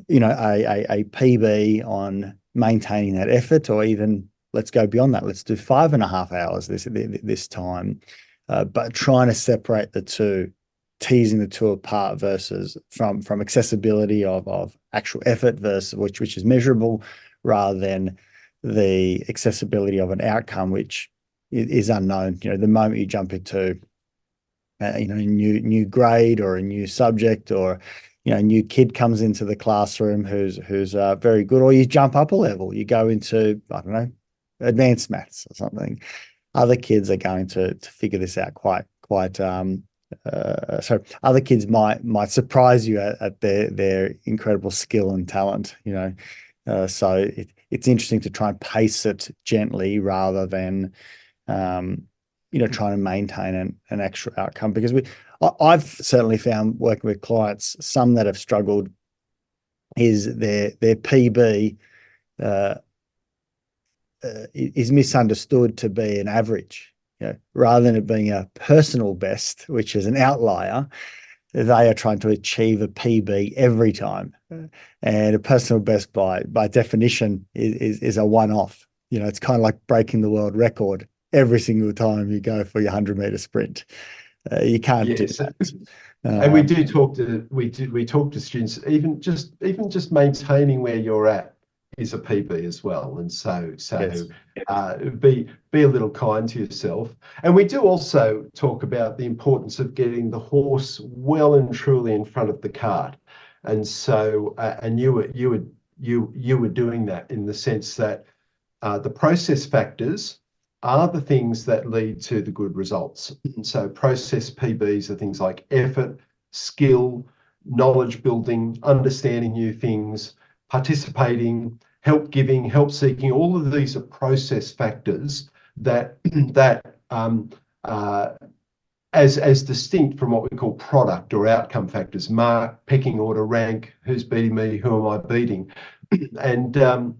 You know, a PB on maintaining that effort, or even let's go beyond that. Let's do 5.5 hours this time, but trying to separate the two, teasing the two apart versus from accessibility of actual effort versus which is measurable, rather than the accessibility of an outcome which is unknown. You know, the moment you jump into a new grade or a new subject, or a new kid comes into the classroom who's very good, or you jump up a level, you go into, I don't know, advanced maths or something. Other kids are going to figure this out so other kids might surprise you at their incredible skill and talent. So it's interesting to try and pace it gently rather than trying to maintain an actual outcome, because I've certainly found working with clients, some that have struggled is their PB is misunderstood to be an average. Rather than it being a personal best, which is an outlier, they are trying to achieve a PB every time. And a personal best by definition is a one-off. It's kind of like breaking the world record every single time you go for your 100-meter sprint. You can't do that. And we talk to students, even just maintaining where you're at is a PB as well. And so yes. Be a little kind to yourself. And we do also talk about the importance of getting the horse well and truly in front of the cart. And so and you were doing that in the sense that the process factors are the things that lead to the good results. And so process PBs are things like effort, skill, knowledge building, understanding new things, participating, help giving, help seeking. All of these are process factors that as distinct from what we call product or outcome factors: mark, pecking order, rank, who's beating me, who am I beating? And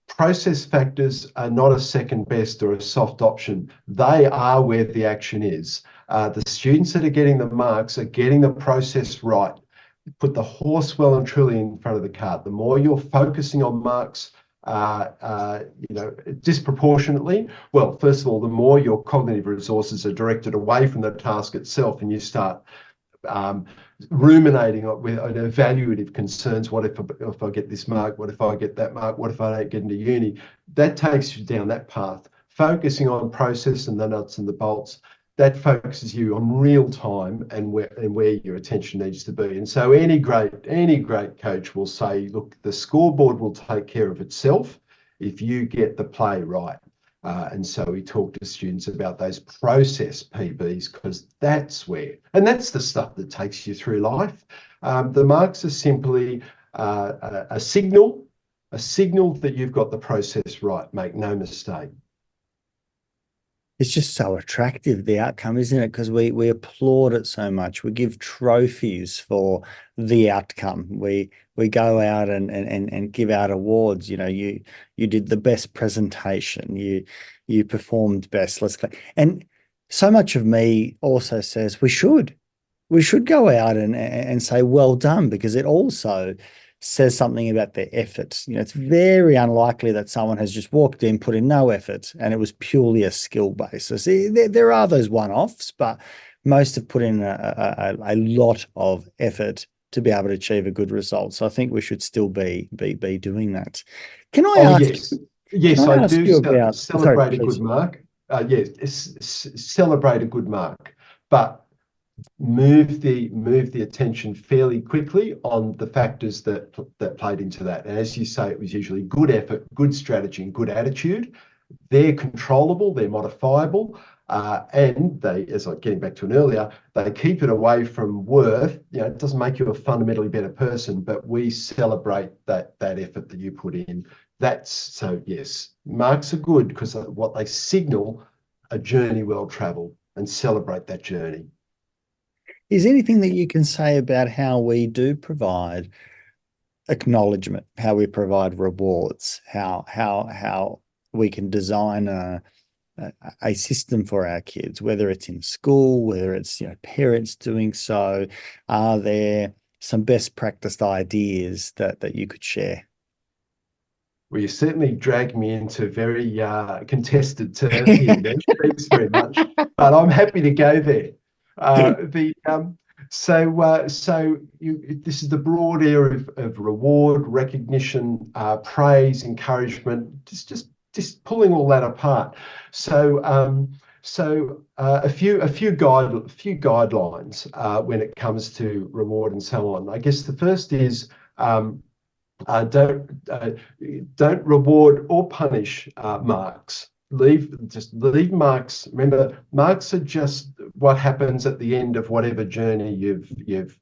process factors are not a second best or a soft option. They are where the action is. The students that are getting the marks are getting the process right. Put the horse well and truly in front of the cart. The more you're focusing on marks disproportionately, well, first of all, the more your cognitive resources are directed away from the task itself, and you start ruminating with evaluative concerns. What if I get this mark? What if I get that mark? What if I don't get into uni? That takes you down that path. Focusing on process and the nuts and the bolts, that focuses you on real time and where your attention needs to be. And so any great coach will say, look, the scoreboard will take care of itself if you get the play right. And so we talk to students about those process PBs, because that's the stuff that takes you through life. The marks are simply a signal that you've got the process right. Make no mistake. It's just so attractive, the outcome, isn't it? Because we applaud it so much. We give trophies for the outcome. We go out and give out awards. You did the best presentation. You performed best. And so much of me also says we should go out and say well done, because it also says something about their effort. You know, it's very unlikely that someone has just walked in, put in no effort, and it was purely a skill basis. There are those one-offs, but most have put in a lot of effort to be able to achieve a good result. So I think we should still be doing that. Can I ask? Yes, yes, can I ask do you about? celebrate Sorry, a please. good mark. Yes, celebrate a good mark, but move the attention fairly quickly on the factors that played into that. And as you say, it was usually good effort, good strategy, and good attitude. They're controllable, they're modifiable, and they, as I'm getting back to an earlier, they keep it away from worth. You know, it doesn't make you a fundamentally better person, but we celebrate that effort that you put in. So yes, marks are good because what they signal a journey well traveled, and celebrate that journey. Is anything that you can say about how we do provide acknowledgement, how we provide rewards, how we can design a system for our kids, whether it's in school, whether it's, you know, parents doing so? Are there some best practice ideas that you could share? Well, you certainly dragged me into very contested turf here, Nesh. Thanks very much, but I'm happy to go there. This is the broad area of reward, recognition, praise, encouragement, just pulling all that apart. A few guidelines when it comes to reward and so on. I guess the first is don't reward or punish marks. Leave marks. Remember, marks are just what happens at the end of whatever journey you've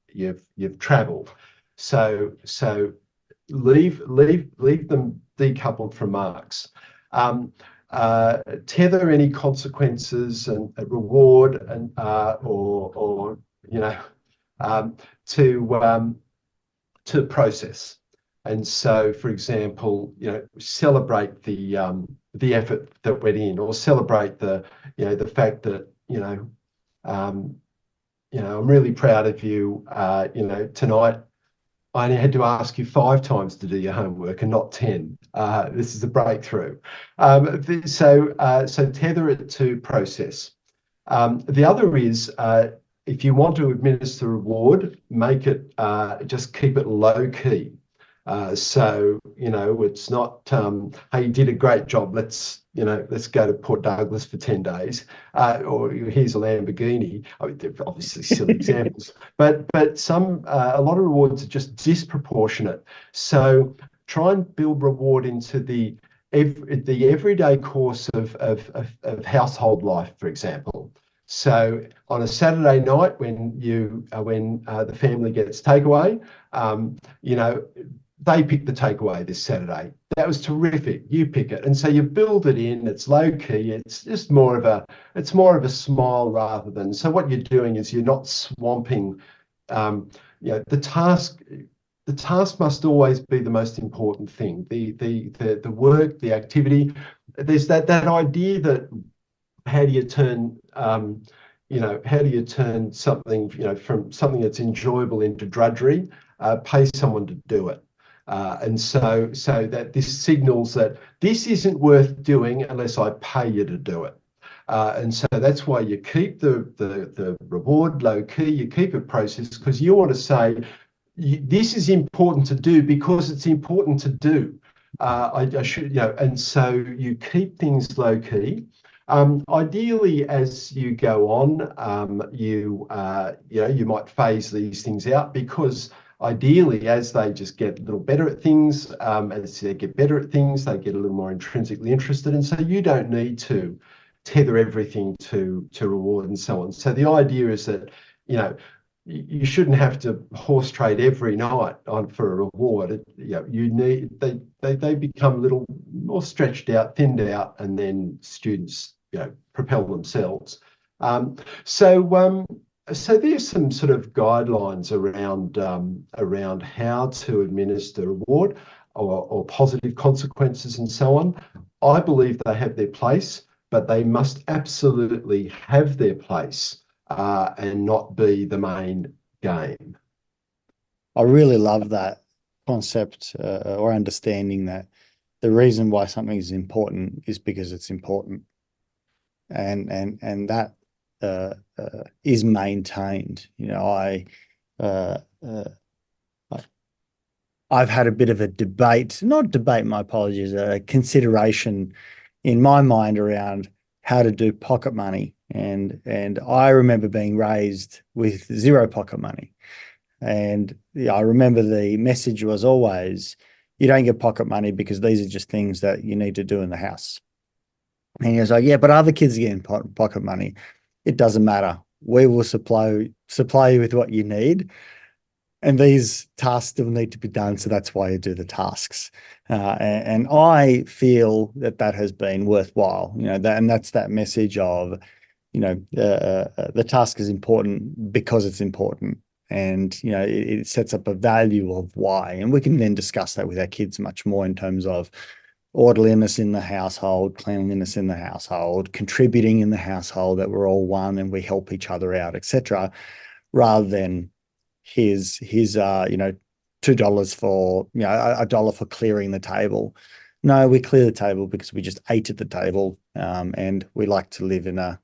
travelled. So leave them decoupled from marks. Tether any consequences and reward and or you know to process. And so, for example, you know, celebrate the effort that went in, or celebrate the fact that I'm really proud of you. Tonight I only had to ask you 5 times to do your homework and not 10. This is a breakthrough. So tether it to process. The other is, if you want to administer reward, make it just keep it low key. So, it's not, hey, you did a great job. Let's go to Port Douglas for 10 days, or here's a Lamborghini. I mean, they're obviously silly examples, but a lot of rewards are just disproportionate. So try and build reward into the everyday course of household life, for example. So on a Saturday night when the family gets takeaway, they pick the takeaway this Saturday. That was terrific. You pick it, and so you build it in. It's low key. It's just more of a smile rather than. So what you're doing is you're not swamping. The task. The task must always be the most important thing. The work, the activity. There's that idea that how do you turn something from something that's enjoyable into drudgery? Pay someone to do it. And so that this signals that this isn't worth doing unless I pay you to do it. And so that's why you keep the reward low key, you keep it processed, because you want to say, this is important to do because it's important to do. I should, and so you keep things low key. Ideally, as you go on, you might phase these things out, because ideally, as they just get a little better at things, as they get better at things, they get a little more intrinsically interested. And so you don't need to tether everything to reward and so on. So the idea is that, you shouldn't have to horse trade every night for a reward. They become a little more stretched out, thinned out, and then students, propel themselves. So there's some sort of guidelines around how to administer reward or positive consequences and so on. I believe they have their place, but they must absolutely have their place and not be the main game. I really love that. concept or understanding that the reason why something is important is because it's important, and that is maintained. Uh, uh, I've had a bit of a debate, not debate, my apologies, a consideration in my mind around how to do pocket money. And I remember being raised with zero pocket money. And I remember the message was always, you don't get pocket money because these are just things that you need to do in the house. And he was like, yeah, but other kids are getting pocket money. It doesn't matter. We will supply you with what you need. And these tasks still need to be done. So that's why you do the tasks. And I feel that has been worthwhile, and that's that message of, the task is important because it's important. And, it sets up a value of why. And we can then discuss that with our kids much more in terms of orderliness in the household, cleanliness in the household, contributing in the household, that we're all one and we help each other out, etc., rather than here's $2 for, $1 for clearing the table. No, we clear the table because we just ate at the table, and we like to live in a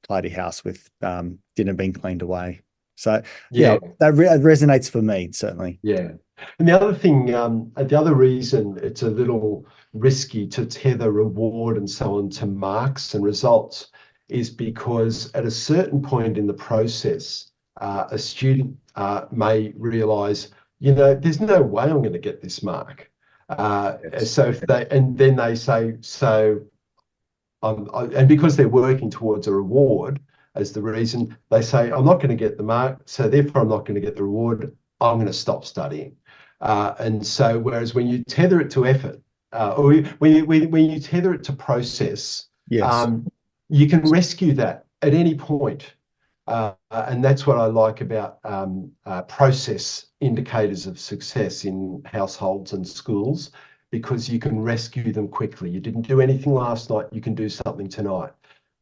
tidy house with dinner being cleaned away. So that resonates for me, certainly. Yeah. And the other thing, the other reason it's a little risky to tether reward and so on to marks and results is because at a certain point in the process, a student may realize, there's no way I'm going to get this mark. So if then they say, and because they're working towards a reward as the reason, they say, I'm not going to get the mark, so therefore I'm not going to get the reward. I'm going to stop studying. And so, whereas when you tether it to effort, or when you tether it to process, yes, you can rescue that at any point. And that's what I like about process indicators of success in households and schools, because you can rescue them quickly. You didn't do anything last night, you can do something tonight.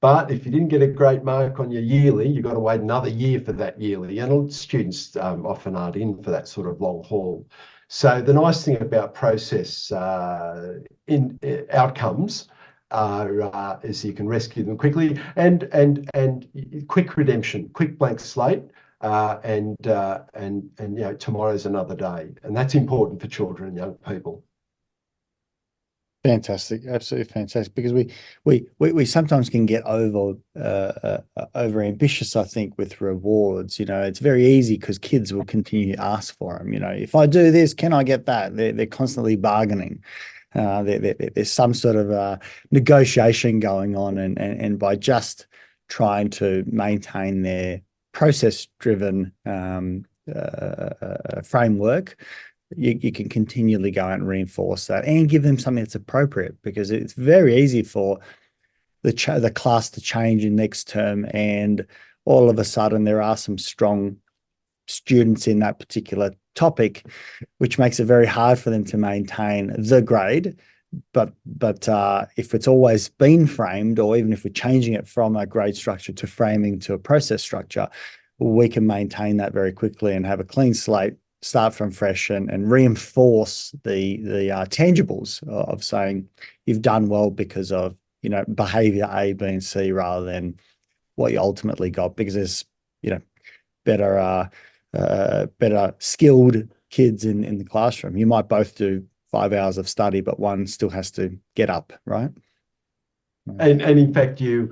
But if you didn't get a great mark on your yearly, you've got to wait another year for that yearly. And students often aren't in for that sort of long haul. So the nice thing about process in outcomes is you can rescue them quickly, and quick redemption, quick blank slate, and tomorrow's another day, and that's important for children and young people. Fantastic, absolutely fantastic. Because we sometimes can get over ambitious, I think, with rewards. It's very easy because kids will continue to ask for them. If I do this, can I get that? They're constantly bargaining. There's some sort of negotiation going on, and by just trying to maintain their process-driven framework, you can continually go out and reinforce that and give them something that's appropriate, because it's very easy for the class to change in next term, and all of a sudden there are some strong students in that particular topic, which makes it very hard for them to maintain the grade. But if it's always been framed, or even if we're changing it from a grade structure to framing to a process structure, we can maintain that very quickly and have a clean slate, start from fresh, and reinforce the tangibles of saying you've done well because of behavior A, B, and C, rather than what you ultimately got, because there's better skilled kids in the classroom. You might both do 5 hours of study, but one still has to get up, right? And in fact, you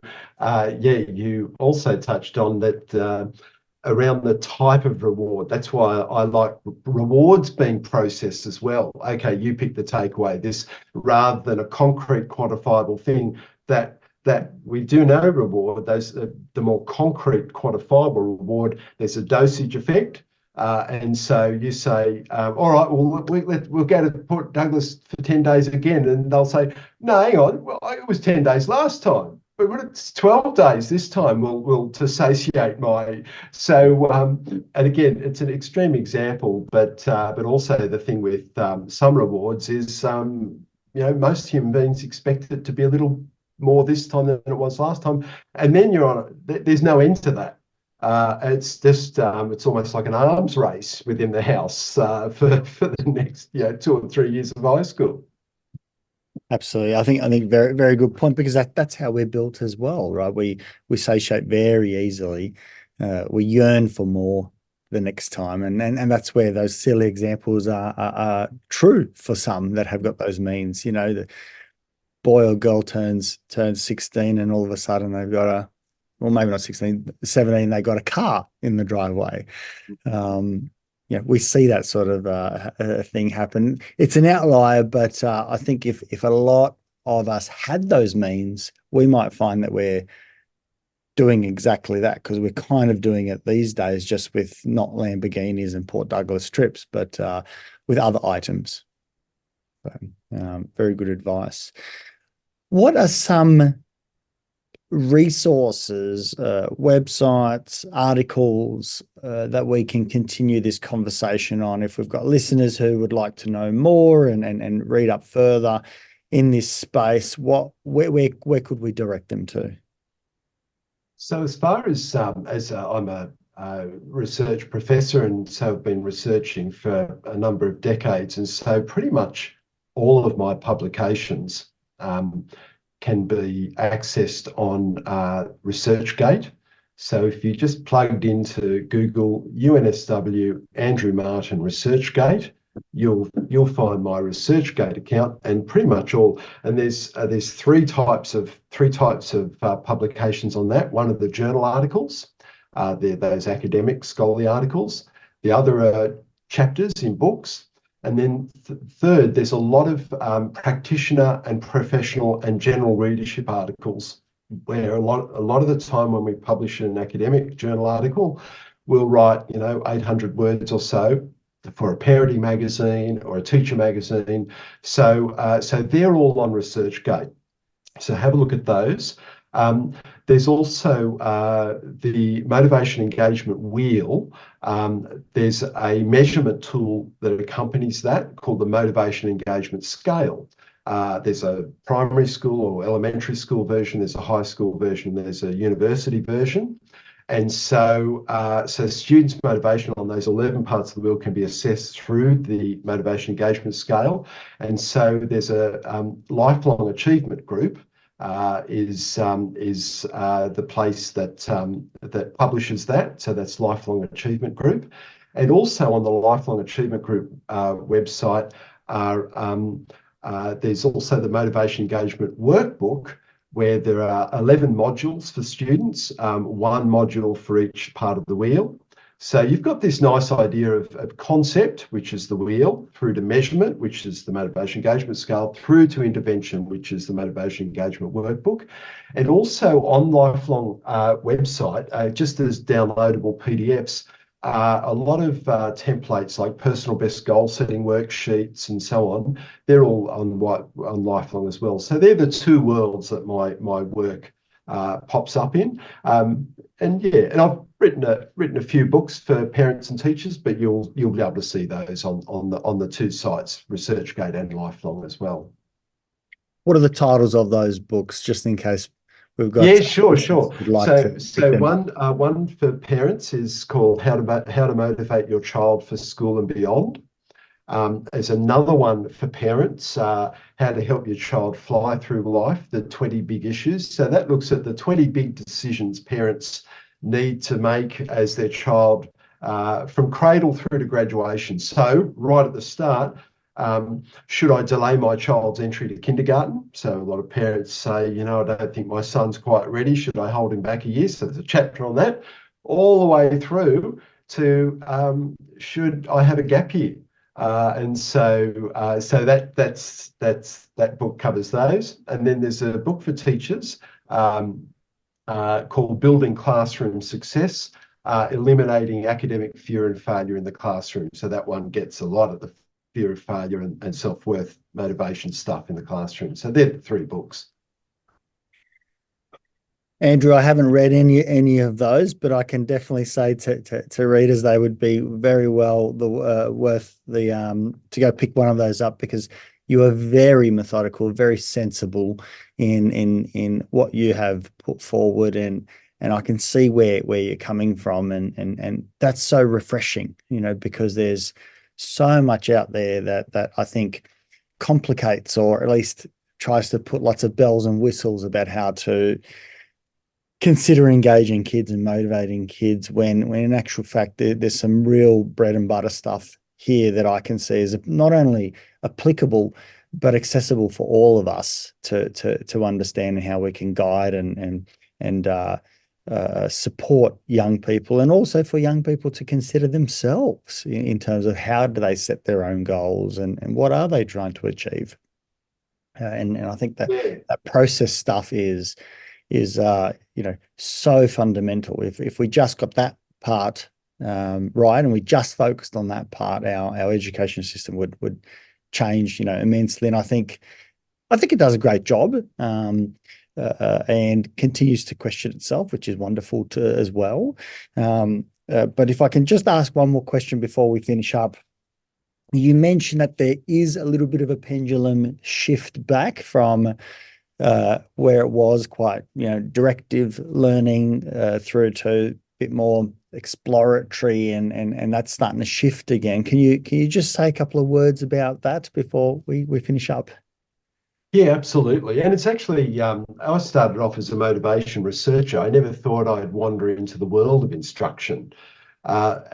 also touched on that around the type of reward. That's why I like rewards being processed as well. Okay, you pick the takeaway, this, rather than a concrete quantifiable thing that we do know reward. Those the more concrete quantifiable reward, there's a dosage effect. And so you say, all right, well, we'll go to Port Douglas for 10 days again. And they'll say, no, hang on, well, it was 10 days last time, but it's 12 days this time. We'll to satiate my... So, and again, it's an extreme example, but also the thing with some rewards is, most human beings expect it to be a little more this time than it was last time. And then you're on, there's no end to that. It's just it's almost like an arms race within the house for the next 2 or 3 years of high school. Absolutely. I think very, very good point, because that's how we're built as well, right? We satiate very easily. We yearn for more the next time. And that's where those silly examples are true for some that have got those means. The boy or girl turns 16 and all of a sudden they've got well, maybe not 16, 17, they got a car in the driveway. We see that sort of thing happen. It's an outlier, but I think if a lot of us had those means, we might find that we're doing exactly that, because we're kind of doing it these days, just with not Lamborghinis and Port Douglas trips, but with other items. So, very good advice. What are some resources, websites, articles that we can continue this conversation on if we've got listeners who would like to know more and read up further in this space? Where could we direct them to? So as far as I'm a research professor, and so I've been researching for a number of decades, and so pretty much all of my publications can be accessed on ResearchGate. So if you just plugged into Google UNSW Andrew Martin ResearchGate, you'll find my ResearchGate account, and pretty much all. And there's three types of publications on that. One are the journal articles, they're those academic scholarly articles. The other are chapters in books. And then third, there's a lot of practitioner and professional and general readership articles, where a lot of the time when we publish an academic journal article, we'll write 800 words or so for a parenting magazine or a teacher magazine. So they're all on ResearchGate. So have a look at those. There's also the motivation engagement wheel. There's a measurement tool that accompanies that called the motivation engagement scale. There's a primary school or elementary school version, there's a high school version, there's a university version. And so students' motivation on those 11 parts of the wheel can be assessed through the motivation engagement scale. And so there's a lifelong achievement group is the place that publishes that. So that's Lifelong Achievement Group. And also on the Lifelong Achievement Group website there's also the Motivation Engagement Workbook, where there are 11 modules for students, one module for each part of the wheel. So you've got this nice idea of concept, which is the wheel, through to measurement, which is the motivation engagement scale, through to intervention, which is the motivation engagement workbook. And also on Lifelong website, just as downloadable PDFs, a lot of templates like personal best goal setting worksheets and so on, they're all on Lifelong as well. So they're the two worlds that my work pops up in. And I've written a few books for parents and teachers, but you'll be able to see those on the two sites, ResearchGate and Lifelong as well. What are the titles of those books, just in case we've got? Yeah, sure. So up? one for parents is called How to Motivate Your Child for School and Beyond. There's another one for parents, How to Help Your Child Fly Through Life, the 20 Big Issues. So that looks at the 20 big decisions parents need to make as their child from cradle through to graduation. So right at the start, should I delay my child's entry to kindergarten? So a lot of parents say, I don't think my son's quite ready. Should I hold him back a year? So there's a chapter on that, all the way through to should I have a gap year? So that book covers those. And then there's a book for teachers called Building Classroom Success, Eliminating Academic Fear and Failure in the Classroom. So that one gets a lot of the fear of failure and self-worth motivation stuff in the classroom. So they're the three books. Andrew, I haven't read any of those, but I can definitely say to readers they would be very well worth the to go pick one of those up, because you are very methodical, very sensible in what you have put forward, and I can see where you're coming from, and that's so refreshing, because there's so much out there that I think complicates, or at least tries to put lots of bells and whistles about how to consider engaging kids and motivating kids, when in actual fact there's some real bread and butter stuff here that I can see is not only applicable but accessible for all of us to understand how we can guide and support young people, and also for young people to consider themselves in terms of how do they set their own goals, and what are they trying to achieve. And I think that process stuff is so fundamental. If we just got that part right, and we just focused on that part, our education system would change immensely. And I think it does a great job, and continues to question itself, which is wonderful as well. But if I can just ask one more question before we finish up. You mentioned that there is a little bit of a pendulum shift back from where it was quite, directive learning through to a bit more exploratory, and that's starting to shift again. Can you just say a couple of words about that before we finish up? Yeah, absolutely. And it's actually, I started off as a motivation researcher. I never thought I'd wander into the world of instruction. But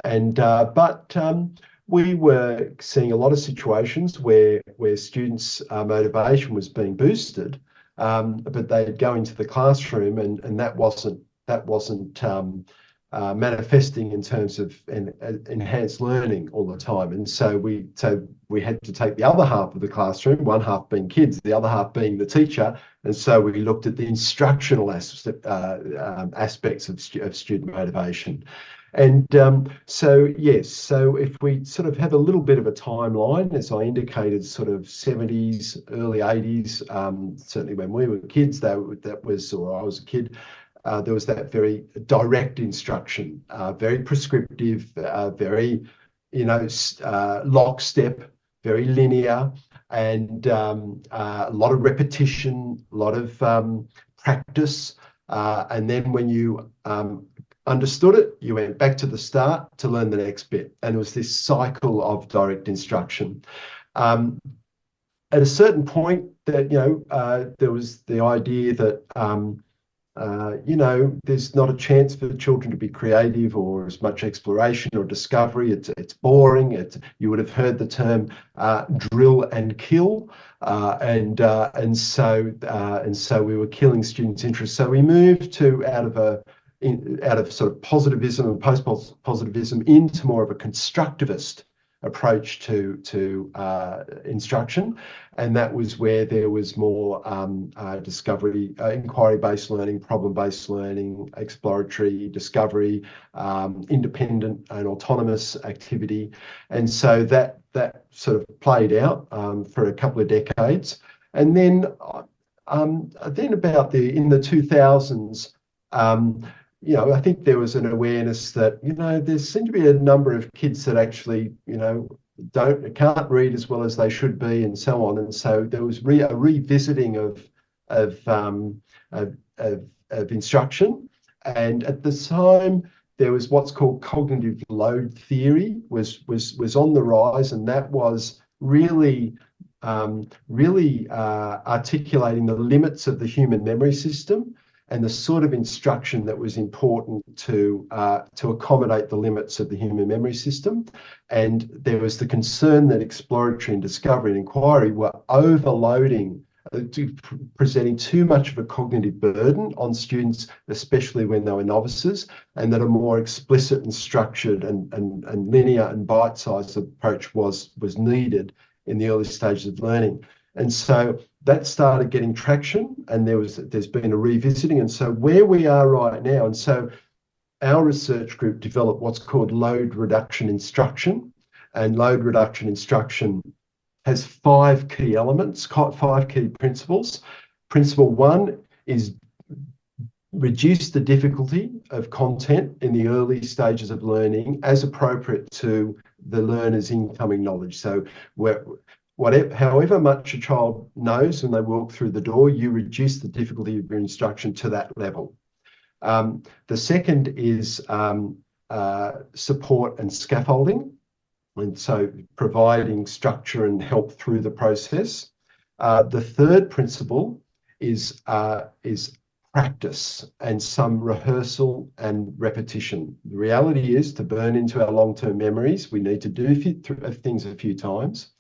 we were seeing a lot of situations where students' motivation was being boosted, but they'd go into the classroom and that wasn't manifesting in terms of enhanced learning all the time. And so we had to take the other half of the classroom, one half being kids, the other half being the teacher. And so we looked at the instructional aspects of student motivation. And so if we sort of have a little bit of a timeline, as I indicated, sort of 70s, early 80s, certainly when we were kids, or I was a kid, there was that very direct instruction, very prescriptive, very, lockstep, very linear, and a lot of repetition, a lot of practice. And then when you understood it, you went back to the start to learn the next bit. And it was this cycle of direct instruction. At a certain point, that there was the idea that there's not a chance for children to be creative or as much exploration or discovery. It's boring. You would have heard the term drill and kill, and so we were killing students' interest. So we moved out of sort of positivism and post-positivism into more of a constructivist approach to instruction, and that was where there was more discovery, inquiry-based learning, problem-based learning, exploratory discovery, independent and autonomous activity. And so that sort of played out for a couple of decades. And then about in the 2000s, I think there was an awareness that, there seemed to be a number of kids that actually, can't read as well as they should be, and so on. And so there was a revisiting of instruction. And at the time, there was what's called cognitive load theory was on the rise, and that was really articulating the limits of the human memory system and the sort of instruction that was important to accommodate the limits of the human memory system. And there was the concern that exploratory and discovery and inquiry were overloading, presenting too much of a cognitive burden on students, especially when they were novices, and that a more explicit and structured and linear and bite-sized approach was needed in the early stages of learning. And so that started getting traction, and there's been a revisiting. And so where we are right now, and so our research group developed what's called load reduction instruction, and load reduction instruction has 5 key elements, 5 key principles. Principle 1 is reduce the difficulty of content in the early stages of learning as appropriate to the learner's incoming knowledge. So however much a child knows when they walk through the door, you reduce the difficulty of your instruction to that level. The second is support and scaffolding, and so providing structure and help through the process. The third principle is practice and some rehearsal and repetition. The reality is, to burn into our long-term memories, we need to do things a few times.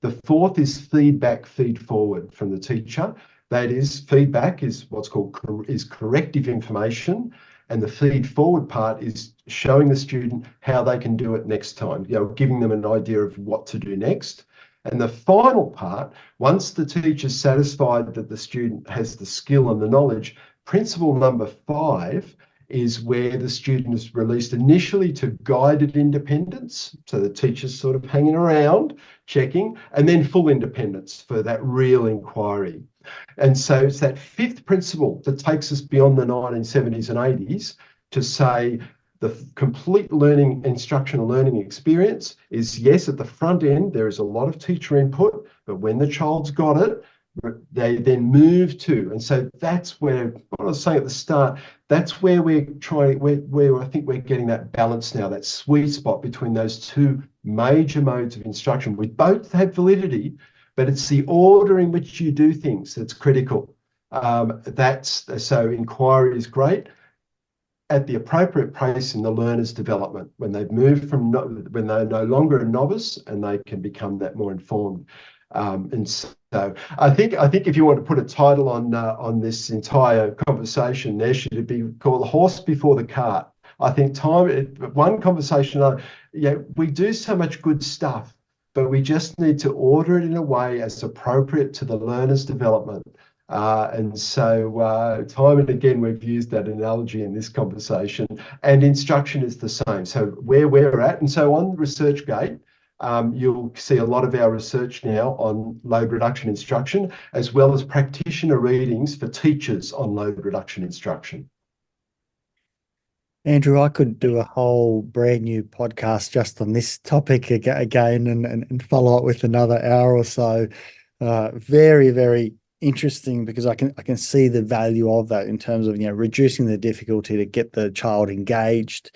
The fourth is feedback, feed forward from the teacher. That is, feedback is what's called corrective information, and the feed forward part is showing the student how they can do it next time, giving them an idea of what to do next. And the final part, once the teacher's satisfied that the student has the skill and the knowledge, principle number 5 is where the student is released initially to guided independence. So the teacher's sort of hanging around, checking, and then full independence for that real inquiry. And so it's that 5th principle that takes us beyond the 1970s and 80s to say the complete instructional learning experience is, yes, at the front end, there is a lot of teacher input, but when the child's got it, they then move to, and so that's where, what I was saying at the start, that's where we're trying, where I think we're getting that balance now, that sweet spot between those two major modes of instruction. We both have validity, but it's the order in which you do things that's critical. So inquiry is great at the appropriate pace in the learner's development, when they've moved from, when they're no longer a novice and they can become that more informed. And so I think if you want to put a title on this entire conversation, Nesh, it'd be called "The Horse Before the Cart." I think one conversation, we do so much good stuff, but we just need to order it in a way as appropriate to the learner's development. And so time and again, we've used that analogy in this conversation, and instruction is the same. So where we're at, and so on ResearchGate, you'll see a lot of our research now on load reduction instruction, as well as practitioner readings for teachers on load reduction instruction. Andrew, I could do a whole brand new podcast just on this topic again and follow up with another hour or so. Very, very interesting, because I can see the value of that in terms of reducing the difficulty to get the child engaged,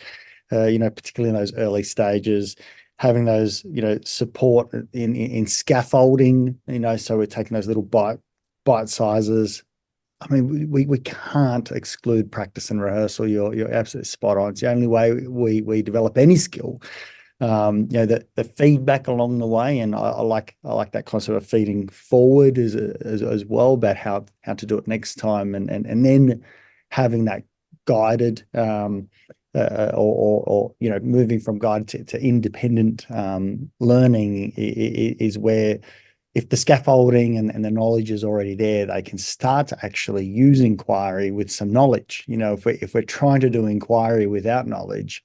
particularly in those early stages, having those support in scaffolding, so we're taking those little bite sizes. I mean, we can't exclude practice and rehearsal. You're absolutely spot on. It's the only way we develop any skill. The feedback along the way, and I like that concept of feeding forward as well, about how to do it next time, and then having that guided or moving from guided to independent learning is where, if the scaffolding and the knowledge is already there, they can start to actually use inquiry with some knowledge. If we're trying to do inquiry without knowledge,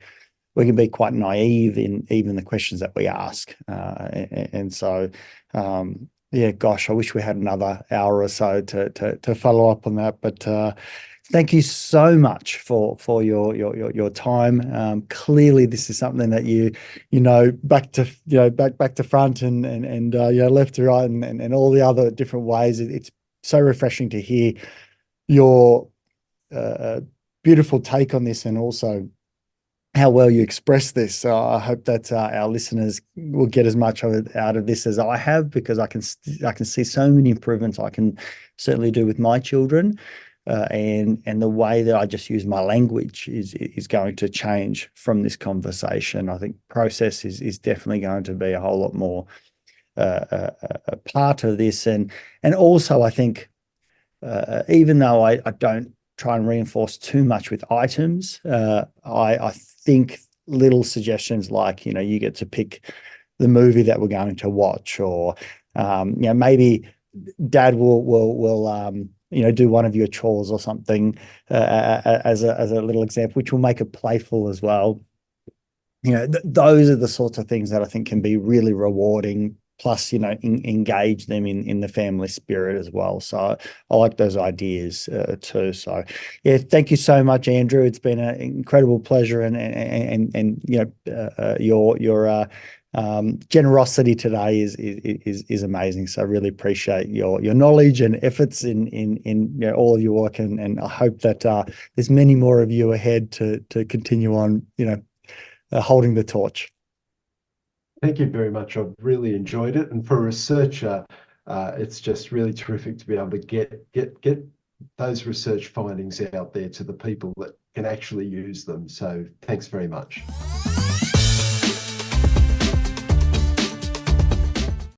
we can be quite naive in even the questions that we ask. And so, gosh, I wish we had another hour or so to follow up on that. But thank you so much for your time. Clearly, this is something that you back to front and left to right and all the other different ways. It's so refreshing to hear your beautiful take on this, and also how well you express this. So I hope that our listeners will get as much out of this as I have, because I can see so many improvements I can certainly do with my children. And the way that I just use my language is going to change from this conversation. I think process is definitely going to be a whole lot more a part of this. And also, I think even though I don't try and reinforce too much with items, I think little suggestions like, you get to pick the movie that we're going to watch, or maybe Dad will do one of your chores or something, as a little example, which will make it playful as well. Those are the sorts of things that I think can be really rewarding, plus, engage them in the family spirit as well. So I like those ideas too. So yeah, thank you so much, Andrew. It's been an incredible pleasure, and your generosity today is amazing. So I really appreciate your knowledge and efforts in all of your work, and I hope that there's many more of you ahead to continue on, holding the torch. Thank you very much. I've really enjoyed it, and for a researcher, it's just really terrific to be able to get those research findings out there to the people that can actually use them. So thanks very much.